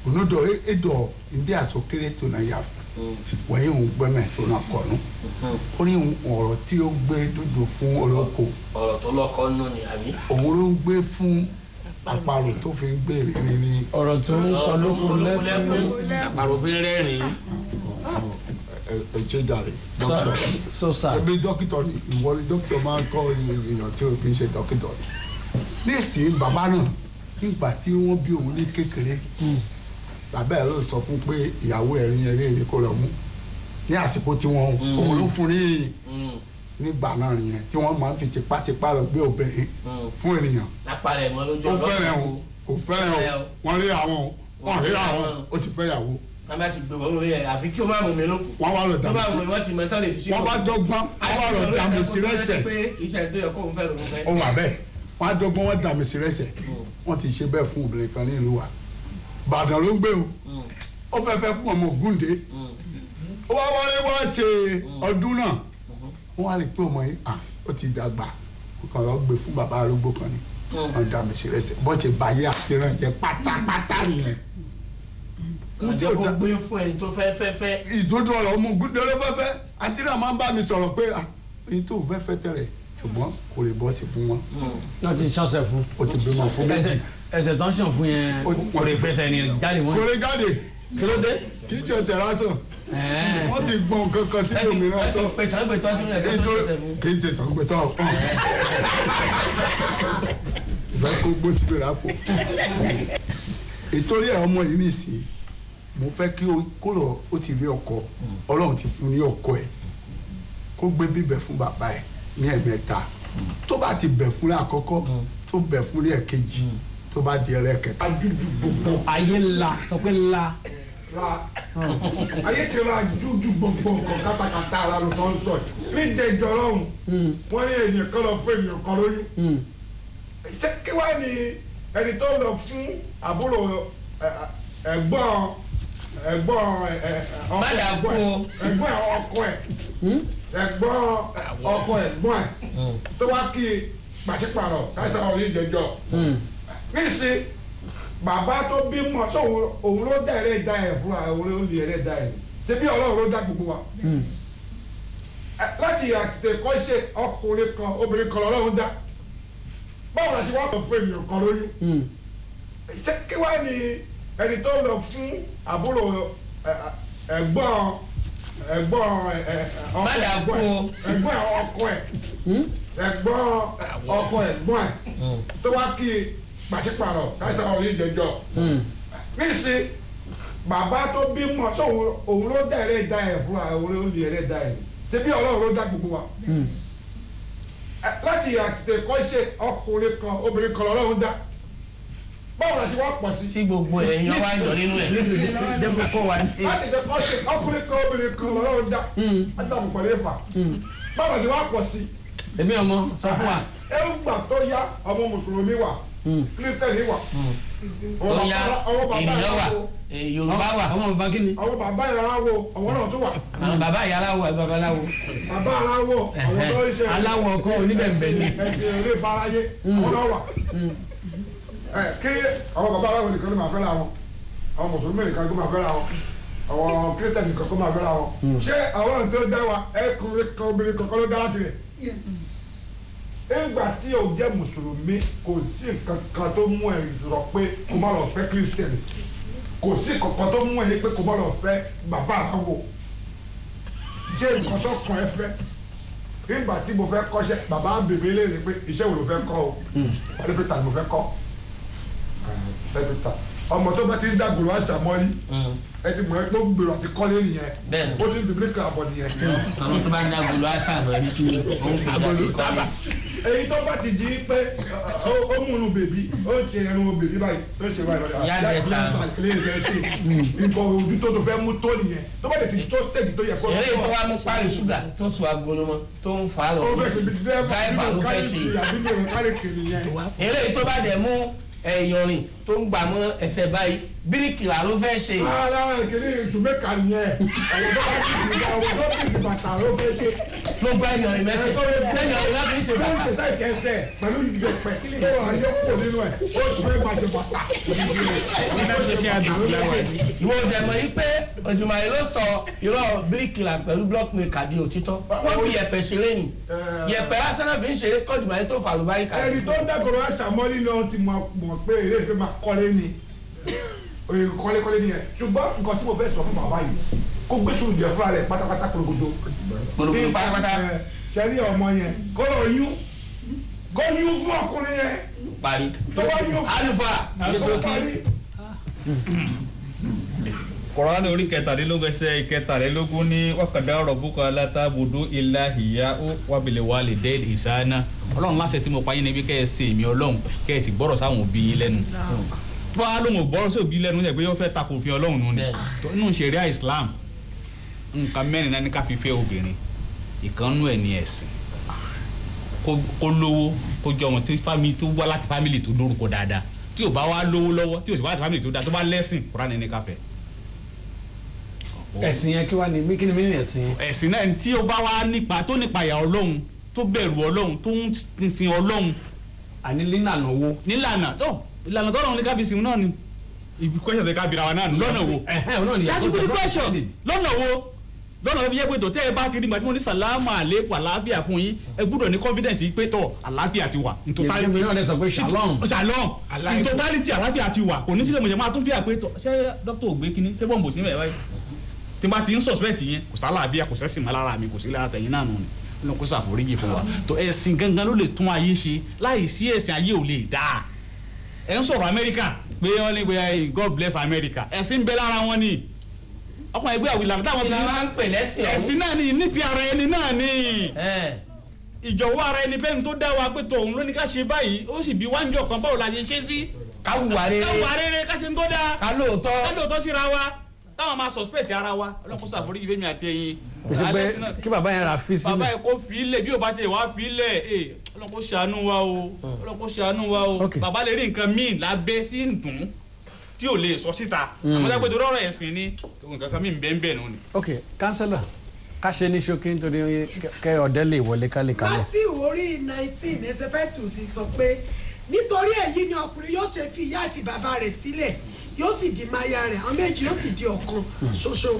gbónú dọ edo ìdí àsọkéré tó nà yà wọ́n yìí ń gbẹ́mẹ̀ tó nà kọ́nu ó ní ọ̀rọ̀ tí ó gbé dúdú fún olóko ọ̀rọ̀ tó lọ́kọ́ nù ni àbí. òun ló ń gbé fún àparò tó fi ń gbé rìnrìn. ọ̀rọ̀ tó ń kọ́ lóko lẹ́kùn àparò fi rẹ́rìn. ẹ̀jẹ̀ dàrí dókítà ẹbí dókítà ni ìwọlé dókítà máa ń kọ́ èèyàn tí ó fi ń ṣe dókítà ni. nísìnyí bàbá náà nígbà tí wọ́n bí òun ní kékeré bàbá ẹ̀ ló sọ fún pé ìyàwó ẹ̀rín eré ni kò lọ mú ní àsìkò tí wọ́n òun ló fún ní nígbà náà yẹn tí wọ́n máa ń fi tipátipá lọ gbé obìnrin fún ènìyàn. lápárẹ̀ mọ́ lójú ó fẹ́ràn o kò fẹ́ràn o wọ́n rí àwọn wọ́n rí àwọn ó ti fẹ́ yàwó. wọ́n bá ti gbé wọn lóye àfi kí o má mú mi lókun. wọ́n wá lọ dàmí sí wọ́n bá dọ́gbọ́n wọ́n wá lọ dàmí sí rẹ́sẹ̀. ó wà bẹ́ẹ̀ wọ́n á dọ́gbọ́n wọ́n dàmí sí rẹ́sẹ̀ wọ́n ti ṣe bẹ́ẹ̀ fún obìnrin kan ní ìlú wa Ìbàdàn ló ń gbé o ó fẹ́ fẹ́ fún ọmọ Ògúndé ó wá wọlé wọ́n ṣe ọdún náà wọ́n á rí pé ọmọ yìí ó ti dàgbà kàn lọ gbé fún bàbá arúgbó kan ni wọ́n dà mí sí rẹ́sẹ̀ bọ́n ti báyé àfihàn jẹ pátápátá nìyẹn. àjẹ́ kó gbé fún ẹni tó fẹ́. ìdodo ọ̀rọ̀ ọmọ Ògúndé ló fẹ́fẹ́ àti náà máa ń bá mi sọ̀rọ̀ pé èyí tó fẹ́ tẹ̀lẹ̀ ṣùgbọ́n kò lè bọ́ sí fún wọn. wọ́n ti ṣọ́ọ̀ṣẹ̀ fún. ó ti bímọ fún méjì. ẹsẹ̀ tó ń ṣàn fún yẹn kò lè fẹsẹ̀ ní jáde wọn. kò lè jáde. kí ló dé. kì í ṣe ẹsẹ̀ lásán wọ́n ti gbọ́n kankan sí òmìnira tó kì í ṣe sàgbẹ́tọ̀ ìfẹ́ kó gbó síbi ràpò ìtorí ẹ̀ ọmọ yìí nìsín mo fẹ́ kí kó lọ ó ti rí ọkọ Ọlọ́run ti fún ní ọkọ ẹ̀ kó gbé bíbẹ̀ fún bàbá ẹ̀ ní ẹ̀mẹ́ta tó bá ti bẹ̀ fún ní àkọ́kọ́ tó bẹ̀ fún ní ẹ̀kejì tó bá di ẹlẹ́kẹta. ajújù gbogbo ayé ńlá sọ pé ńlá. ayé ti ra ajújù gbogbo nǹkan kátàkátà ara ló tọ́ ń sọ ní ìdẹjọ́ ọlọ́run wọ́n ní ènìyàn kan lọ fún ènìyàn kan lóyún kí wàá ní ẹni tó lọ fún àbúrò ẹ̀gbọ́n ọkọ ẹ̀ tó wá kí pàṣípàrọ̀ káṣíṣà orí ìjẹjọ́ níṣẹ́ bàbá tó bímọ sóhun òun ló dá ẹ̀rẹ́ da ẹ̀ fúnra òun ló lè ẹ̀rẹ́ da ẹ̀ ṣé bí Ọlọ́run ló dá gbogbo wa láti àtìtẹ̀ kọ́ ṣe ọkùnrin kan obìnrin kan lọ́lọ́run dá báwo la ṣe wá kọ̀ fún ènìyàn kan lóyún kí wá ní ẹni tó lọ fún àbúrò ẹ̀gbọ́n ọkọ ẹ̀gbọ́n tó wá kí pàṣípàrọ̀ káṣíṣà orí ìjẹjọ́ níṣẹ́ bàbá tó bímọ sóhun òun ló dá ẹ̀rẹ́ da ẹ̀ fúnra òun ló lè ẹ̀rẹ́ da ẹ̀ ṣé bí Ọlọ́run ló dá gbogbo wa láti àtìtẹ̀ kọ́ ṣe ọkùnrin kan obìnrin kan lọ́lọ́run dá báwo la ṣe wá pọ̀ sí. tí gbogbo èèyàn wá yọ nínú ẹ̀. dẹ́gbẹ́ kọ́ wa ní. láti tẹ̀ kọ́ ṣe ọkùnrin kan obìnrin kan lọ́lọ́run dá átàmù pẹ̀lú ẹ̀fà báwo la ṣe wá pọ̀ sí. èmi ọmọ sọ fún wa. ẹrú gbà tó yá ọmọ mùsùlùmí wà kírísítẹ́nì wà tó yá ènìyàn wà Yorùbá wà. ọmọ bàbá kí ni. ọmọ bàbá yàrá wo ọmọ náà tó wà. àwọn bàbá yàrá wo àbí babaláwo. bàbá aláwọ̀ àwọn tó ń ṣe. aláwọ̀ ọkọ oníbẹ̀ǹbẹ̀ ni. ẹ̀sìn eré ìbárayé àwọn náà wà. kí àwọn bàbá aláwọ̀ nìkan ló máa fẹ́ ra wọn àwọn mùsùlùmí nìkan ló máa fẹ́ ra wọn àwọn kírísítẹ́nì nìkan ló máa fẹ́ ra wọn. ṣé àwọn tó dá wa ẹkùnrin kan obìnrin kankan ló dá láti rẹ̀. nígbà tí o jẹ́ mùsùlùmí kò sí nǹkan kan tó mú ẹ rọ pé kó má lọ fẹ́ kírísítẹ́nì kò sí kankan tó mú ẹ pé kó má lọ fẹ́ bàbá aláwọ̀ jẹ́ nǹkan tó kàn ẹ fẹ́ nígbà tí mo fẹ́ kọ́ṣẹ́ bàbá bèbè léèrè pé iṣẹ́ wo ló fẹ́ kọ́ o pẹ́ẹ́pẹ́tà ni mo fẹ́ kọ́ pẹ́ẹ́pẹ́tà ọmọ tó bá ti ń dàgbòrò àṣà mọ́rí ẹ ti mọ̀ ẹ́ pé ó gbèrò àti kọ́lé nìyẹn ó ti ń dìbò kíkà àbọ̀ nìyẹn. àwọn tó bá ń dàgbòrò àṣà mọ́rí àgbòrò tábà èyí tó bá ti di pé ó múnú bèbí ó ṣe ẹnu bèbí báyìí tó ṣe báyìí lọ́dọ̀ nǹkan ojú tó fẹ́ mú tó nìyẹn tó bá ti tó stage tó yẹ kó. eré tó wá mú páàlì ṣúgà tó tu agolo mọ́ tó ń fa lọ fún dáìbà ló fẹ́ ṣe eré tó bá dẹ̀ mú ẹ̀yọ̀rìn tó ń gbà mọ́ ẹsẹ̀ báyìí bíríkìlà ló fẹ́ ṣe. ara kìíní ìṣùmẹ́ka nìyẹn àwọn tó bí bàtà ló fẹ́ ṣe. ló gba ẹ̀yọ̀rìn mẹ́sẹ̀ ẹ̀yọ̀rìn láti ṣe bàtà. ó ń ṣe sáìsì ẹsẹ̀ pẹ̀lú ìgbẹ̀pẹ̀ tó wà yọkọ̀ nínú ẹ̀ ó ti fẹ́ máa ṣe bàtà. ìwọ ìdẹ̀mọ̀ yìí pé Òjùmàrè ló sọ irọ́ bíríkìlà pẹ̀lú block maker di òtítọ́ wọ́n fi yẹ̀pẹ̀ ṣeré ni yẹ̀pẹ̀ lásán náà fi ń ṣeré k'Òjùmàrè tó fà lùbárí kàdé. ẹni tó ń dẹ́kọ̀rọ̀ àṣàmọ́lì náà ti mọ̀ pé eré ìfẹ́ máa kọ́lé ni kọ́lékọ́lé ni ẹ̀ ṣùgbọ́n nǹkan tí mo fẹ́ sọ fún bàbá yìí kó gbé sùn jẹ fúnra rẹ̀ pátápátá korogodo. korogodo pátápátá. sẹ́ni ọmọ yẹn kó lọ yún fún ọkùnrin yẹn. parí. tó bá yún fún àlùfáà parí. Kùránì orí kẹtàdínlógún ẹsẹ̀ ìkẹtàdínlógún ní wákàdá rabbuka allā ta'budu illā iyyāhu wa bil walidayni ihsānā. Ọlọ́run láṣẹ tí mo pa yín níbi kẹ́ ẹ ṣe èmi Ọlọ́run kẹ́ ẹ sì gbọ́rọ̀ sáwọn òbí yín lẹ́nu. bá a lóun ò gbọ́rọ̀ sí òbí lẹ́nu ẹ̀ pé yóò fẹ́ takò òfin Ọlọ́run nù ni. nínú ṣẹ̀ríà Islam nǹkan mẹ́rin náà ní ká fi fẹ́ obìnrin ìkànnú ẹ̀ ní ẹ̀sìn kó lówó kó jẹ́ ọmọ tó wá láti fámìlì tó lórúkọ dáadáa tí ò bá wá lówó lọ́wọ́ tí ò sì wá láti fámìlì tó dáa tó bá lẹ́sìn Kùránì ní ká fẹ́. ẹ̀sìn yẹn kí wàá ní kí ni mí ní ẹ̀sìn yẹn. ẹ̀sìn náà tí ó bá wá nípa tó nípa ìyà Ọlọ́run tó bẹ̀rù Ọlọ́run tó ń sin Ọlọ́run. àní nílànà wo. nílànà tó ìlànà tó rọrùn ní kábíyèsí náà ni ibi question tẹ kábíyèsí wa náà lọ́nà wo. yàtúkú question lọ́nà wo lọ́nà wo fi yẹ pé tó tẹ́ ẹ bá ti rí gbàdúrà ní sàlámù àlékún àlàáfíà fún yín ẹ gbúdọ̀ ní confidence yìí pé tọ̀ àlàáfíà ti wà. ìtòtálítì ìtòtálítì àlàáfíà ti wà kò ní sílẹ̀ mọ̀jẹ̀ máa tún fi àpé tọ̀ ṣé dókítà ògbé kínní ṣé bọ́ǹbù sí mẹ́ẹ̀ báyìí tí bá ti ń suspect yẹn kò sálàáfíà kò sẹ́sìn mọ́ lára mi kò sí lára tẹ̀yìn náà nù ni ló kó ṣàforíjì fún wa tó ẹ̀sìn gangan ló lè tún ayé ṣe láì sí ẹ̀sìn ayé ò lè dáa ẹ̀ ń sọ̀rọ̀ Amẹ́ríkà pé wọ́n ní pé God bless America ẹ̀sìn bẹ lára wọn ni ọkùnrin ẹgbẹ́ àwìlà táwọn fi ń pè lẹ́sìn ẹ̀sìn náà ni nífi ara ẹni náà ni ìjọ̀wọ́ ara ẹni fẹ́ni tó dá wa pé tòun ló ní ká ṣe báyìí ó sì bí wáńjọ kan báwo la ṣe ṣe sí. káwùwà rere ká ṣe ń tó dáa ká lóòótọ́ síra wa táwọn máa suspect ara wa ọlọ́kùnrin ṣàforíjì fẹ́mi àti ẹ̀yin. kò sí pé kí bàbá yẹn ra fi sílẹ̀. bàbá yẹn kò fi ilẹ̀ bí o bá ti wá fi ilẹ̀ ọlọ́kùnrin ṣàánú wa o bàbá lè rí nǹkan míì lábẹ́ tí ń dùn tí ò lè sọ síta àmọ́ dápẹ́ tó rọrọ̀ ẹ̀sìn ní nǹkan kan mí ń bẹ́ẹ̀ nù ni. ok kánsẹ́lọ̀ ká ṣe ní ṣókí nítorí kẹ́ ọ̀dẹ́ lè wọlé kálí kalẹ̀. láti orí 19 ẹsẹ̀ 5 sọ pé nítorí èyí ni ọkùnrin yóò ṣe fi ìyá àti bàbá rẹ̀ sílẹ̀ yóò sì di máyà rẹ̀ àwọn méjì yóò sì di ọ̀kan ṣoṣo.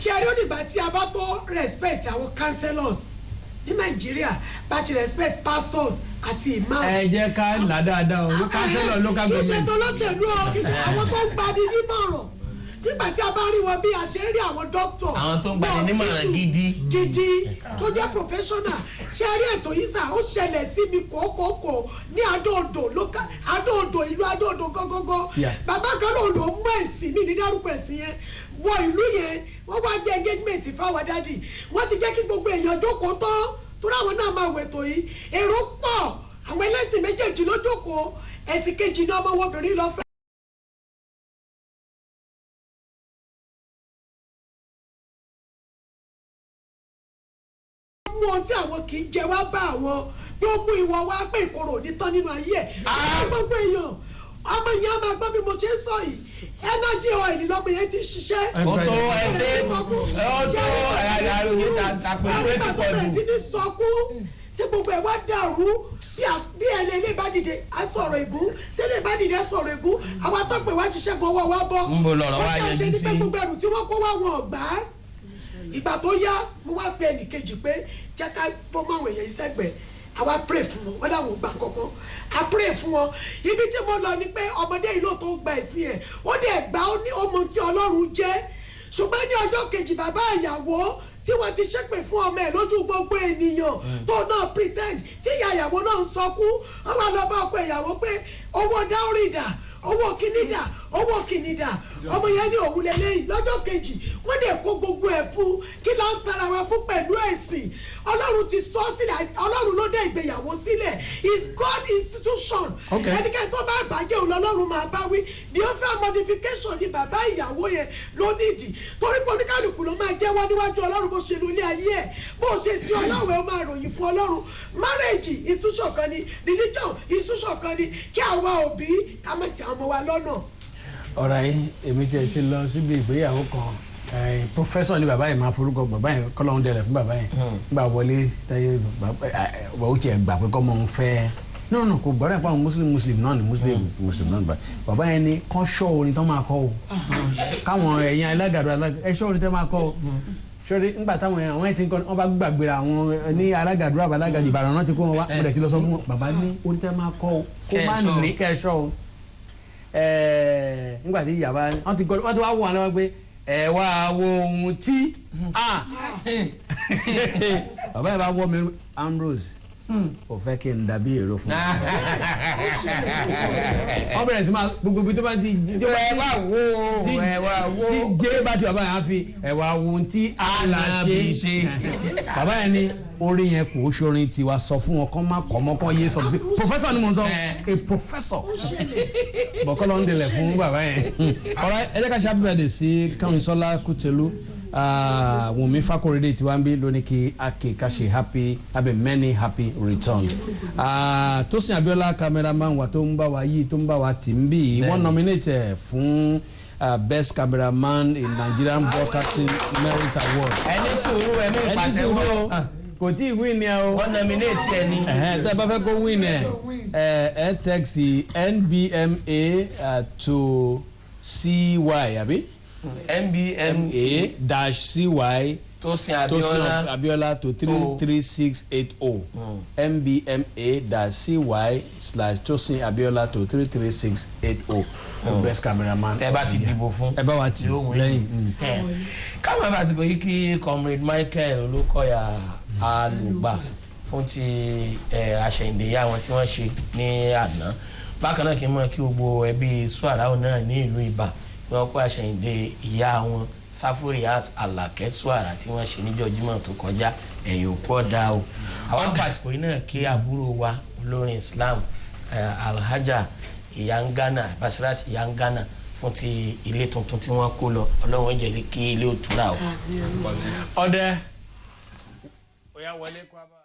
ṣé ẹ rí onígbà tí a bá tó respect àwọn councillors ní nàìjíríà bá ti respect pastors àti imam. ẹ jẹ́ ká là dáadáa o councillor local government. kì í ṣe tó lọ́sẹ̀lú ọ kì í ṣe àwọn tó ń gbani nímọ̀ràn nígbà tí a bá rí wọn bí a ṣe ń rí àwọn dókítà. àwọn tó ń gbani nímọ̀ràn gidi tó jẹ́ professional ṣe rí ètò yìí sà ó ṣẹlẹ̀ sí mi kòókòókò ní adóodò ìlú adóodò gógógó bàbá kan náà ló mú ẹ̀sìn mi ní dárúkọ ẹ̀sìn yẹn wọ ìlú yẹn wọ́n wá gbé engagement fáwọn dádì wọ́n ti jẹ́ kí gbogbo èèyàn jókòó tán tó ráwọn náà máa wò ètò yìí èrò pọ̀ àwọn ẹlẹ́sìn méjèèjì ló jókòó ẹ̀sìn kejì ní ọmọ obìnrin lọ fẹ́. mú ohun tí àwọn kì í jẹ wá bá àwọn yóò mú ìwọ wá pé ìkorò onítọ́ nínú ayé ẹ̀ gbogbo èèyàn ọmọ yẹn a máa gbọ́ bí mo ṣe ń sọ yìí energy oil lọ́mọ yẹn ti ṣiṣẹ́. ọ̀tọ̀ ẹ̀ṣẹ̀ ọ̀tọ̀ àròyé tàpẹ̀lú ètò pọ̀jù. tí ní sọkú tí gbogbo ẹ̀ wá dàrú bí ẹlẹ́lẹ́ bá dìde á sọ̀rọ̀ ìbú tẹ́lẹ̀ bá dìde sọ̀rọ̀ ìbú àwọn atọ́pẹ̀ wá ṣiṣẹ́ gan ọwọ́ wa bọ́. ń bo lọ̀rọ̀ wá yẹn ní sí. gbogbo ẹrù tí wọ́n kó wá wọn ọ̀gbá ìgbà tó yá mo wá pe ẹnìkejì pé jẹ́ ká fọ́ mọ́ àwọn èèyàn ìṣẹ́gbẹ̀ẹ́ àwa pray fún wọn wọ́n dàwọn gbà kankan a pray fún wọn ibi tí mo lọ ni pé ọmọdé yìí ló tó gba ẹ̀sìn ẹ̀ ó dẹ̀ gbà ó ní ọmọ tí Ọlọ́run jẹ́ ṣùgbọ́n ní ọjọ́ kejì bàbá ìyàwó tí wọ́n ti ṣépè fún ọmọ ẹ̀ lójú gbogbo ènìyàn tó náà pretend tí ìyá ìyàwó náà ń sọkú wọ́n wá lọ bá ọkọ ìyàwó pé owó dáórì dà owó kìnìdà owó kìnìdà ọmọ yẹn ní òun lélẹ́yìn lọ́jọ́ kejì wọ́n dẹ̀ kó gbogbo ẹ̀ fún kí ló ń tara wa fún pẹ̀lú ẹ̀sìn Ọlọ́run ti sọ sílẹ̀ Ọlọ́run ló dé ìgbéyàwó sílẹ̀ is God institution ẹnikẹ́ni tó bá bàjẹ́ òun lọ́lọ́run máa bá wí the offer modification ni bàbá ìyàwó yẹn ló nídìí torí pé oníkálukú ló máa jẹ́wọ́ níwájú Ọlọ́run bó ṣe lólé ayé ẹ̀ bó ṣe sí Ọlọ́run ẹ̀ ó máa ròyìn fún Ọlọ́run marriage institution kan ni religion institution kan ni kí àwa òbí ká má ṣì àwọn ọmọ wa lọ́nà. ọ̀rọ̀ yìí èmi tiẹ̀ ti lọ síbi ìgbéyàwó kan professor ni bàbá yẹn máa forúkọ bàbá yẹn kọ́lọ́hún dẹ̀rẹ̀ fún bàbá yẹn gbà wọlé táyé bàbá ó tiẹ̀ gbà pé kọ́ mọ̀ ń fẹ́ no kò gbọ́dọ̀ pé àwọn muslim náà ni muslim náà ni bàbá yẹn ni kọ́ ṣọ́ orin tó máa kọ́ o káwọn ẹ̀yìn alágàdo ẹ̀ ṣọ́ orin tó máa kọ́ o sori ńgbà táwọn yẹn àwọn ẹ̀ ti ń kọ́ wọ́n bá gbàgbéra àwọn ní alágàdo àbálágàjì Ìbàdàn náà ti kó wọn wá wọ́n dẹ̀ ti lọ sọ fún wọn bàbá ní orin tó máa kọ́ o kó má ní kẹ́ṣọ́ o nígbà tí ìyàbá wọ́n ti wá wò wọn lọ́wọ́ pé ẹ wá wo ohun tí bàbá yẹn bá wọ́ mi Ambrose ò fẹ́ kí n dàbí èrò fún mi. wọ́n bẹ̀rẹ̀ sí máa gbogbo ibi tó bá ti ẹ wá wo tí jẹ́ bá ti bàbá yẹn á fi ẹ wá wo ohun tí àlà ṣe bàbá yẹn ní orin yẹn kò ṣorin tiwa sọ fún wọn kọ́ má kọ́ mọ́ kọ́ yé sọ sí professor ni mo sọ a professor bọ̀kọ́ ló ń delẹ̀ fún bàbá yẹn. ọ̀rọ̀ ẹ jẹ́ ká ṣe happy birthday sí Kánmisọ́lá Kútẹ́lú Wùnmí Fákòrédé tí wọ́n ń bí lónìí kí ake ká ṣe have many happy return. Tósìn Abíọ́lá cameraman wa tó ń bá wa yí tó ń bá wa tì ń bí wọ́n nominate fún best cameraman in Nigerian Broadcasting Merit Award. ẹni sùúrù ẹni ìpàṣẹ wọn kò tí ì win ni o. wọ́n nominate ẹ ní. tẹ́ bá fẹ́ kó win ẹ text NBMA to CY àbí. NBMA-CY Tosin Abiola to 33680. NBMA-CY/Tosin Abiola to 33680. Best cameraman. ẹ bá ti dìbò fún. ẹ bá wa ti lẹ́yìn. káwọn bá ti bọ̀ yìí kí comrade Michael Olúkọ̀yà Alùgbà fún ti àṣẹ̀yìndéyà wọn tí wọ́n ṣe ní àná bákan náà kí n mọ̀ kí gbogbo ẹbí Suarau náà ní ìlú Ìbà wọ́n kó àṣẹyìndé ìyá wọn Sáfúrìyát Àlàkẹ́ Suara tí wọ́n ṣe níjọ́ Jímọ̀ tó kọjá ẹ̀yìn òkú ọ̀dà o àwọn àpàṣìkò yìí náà kí àbúrò wa olórin Islam Alhaja Iyangana Basirat Iyangana fún ti ilé tuntun tí wọ́n kó lọ Ọlọ́run jẹ́ kí ilé òtúrà o. ọdẹ oya wọlé kó a bá.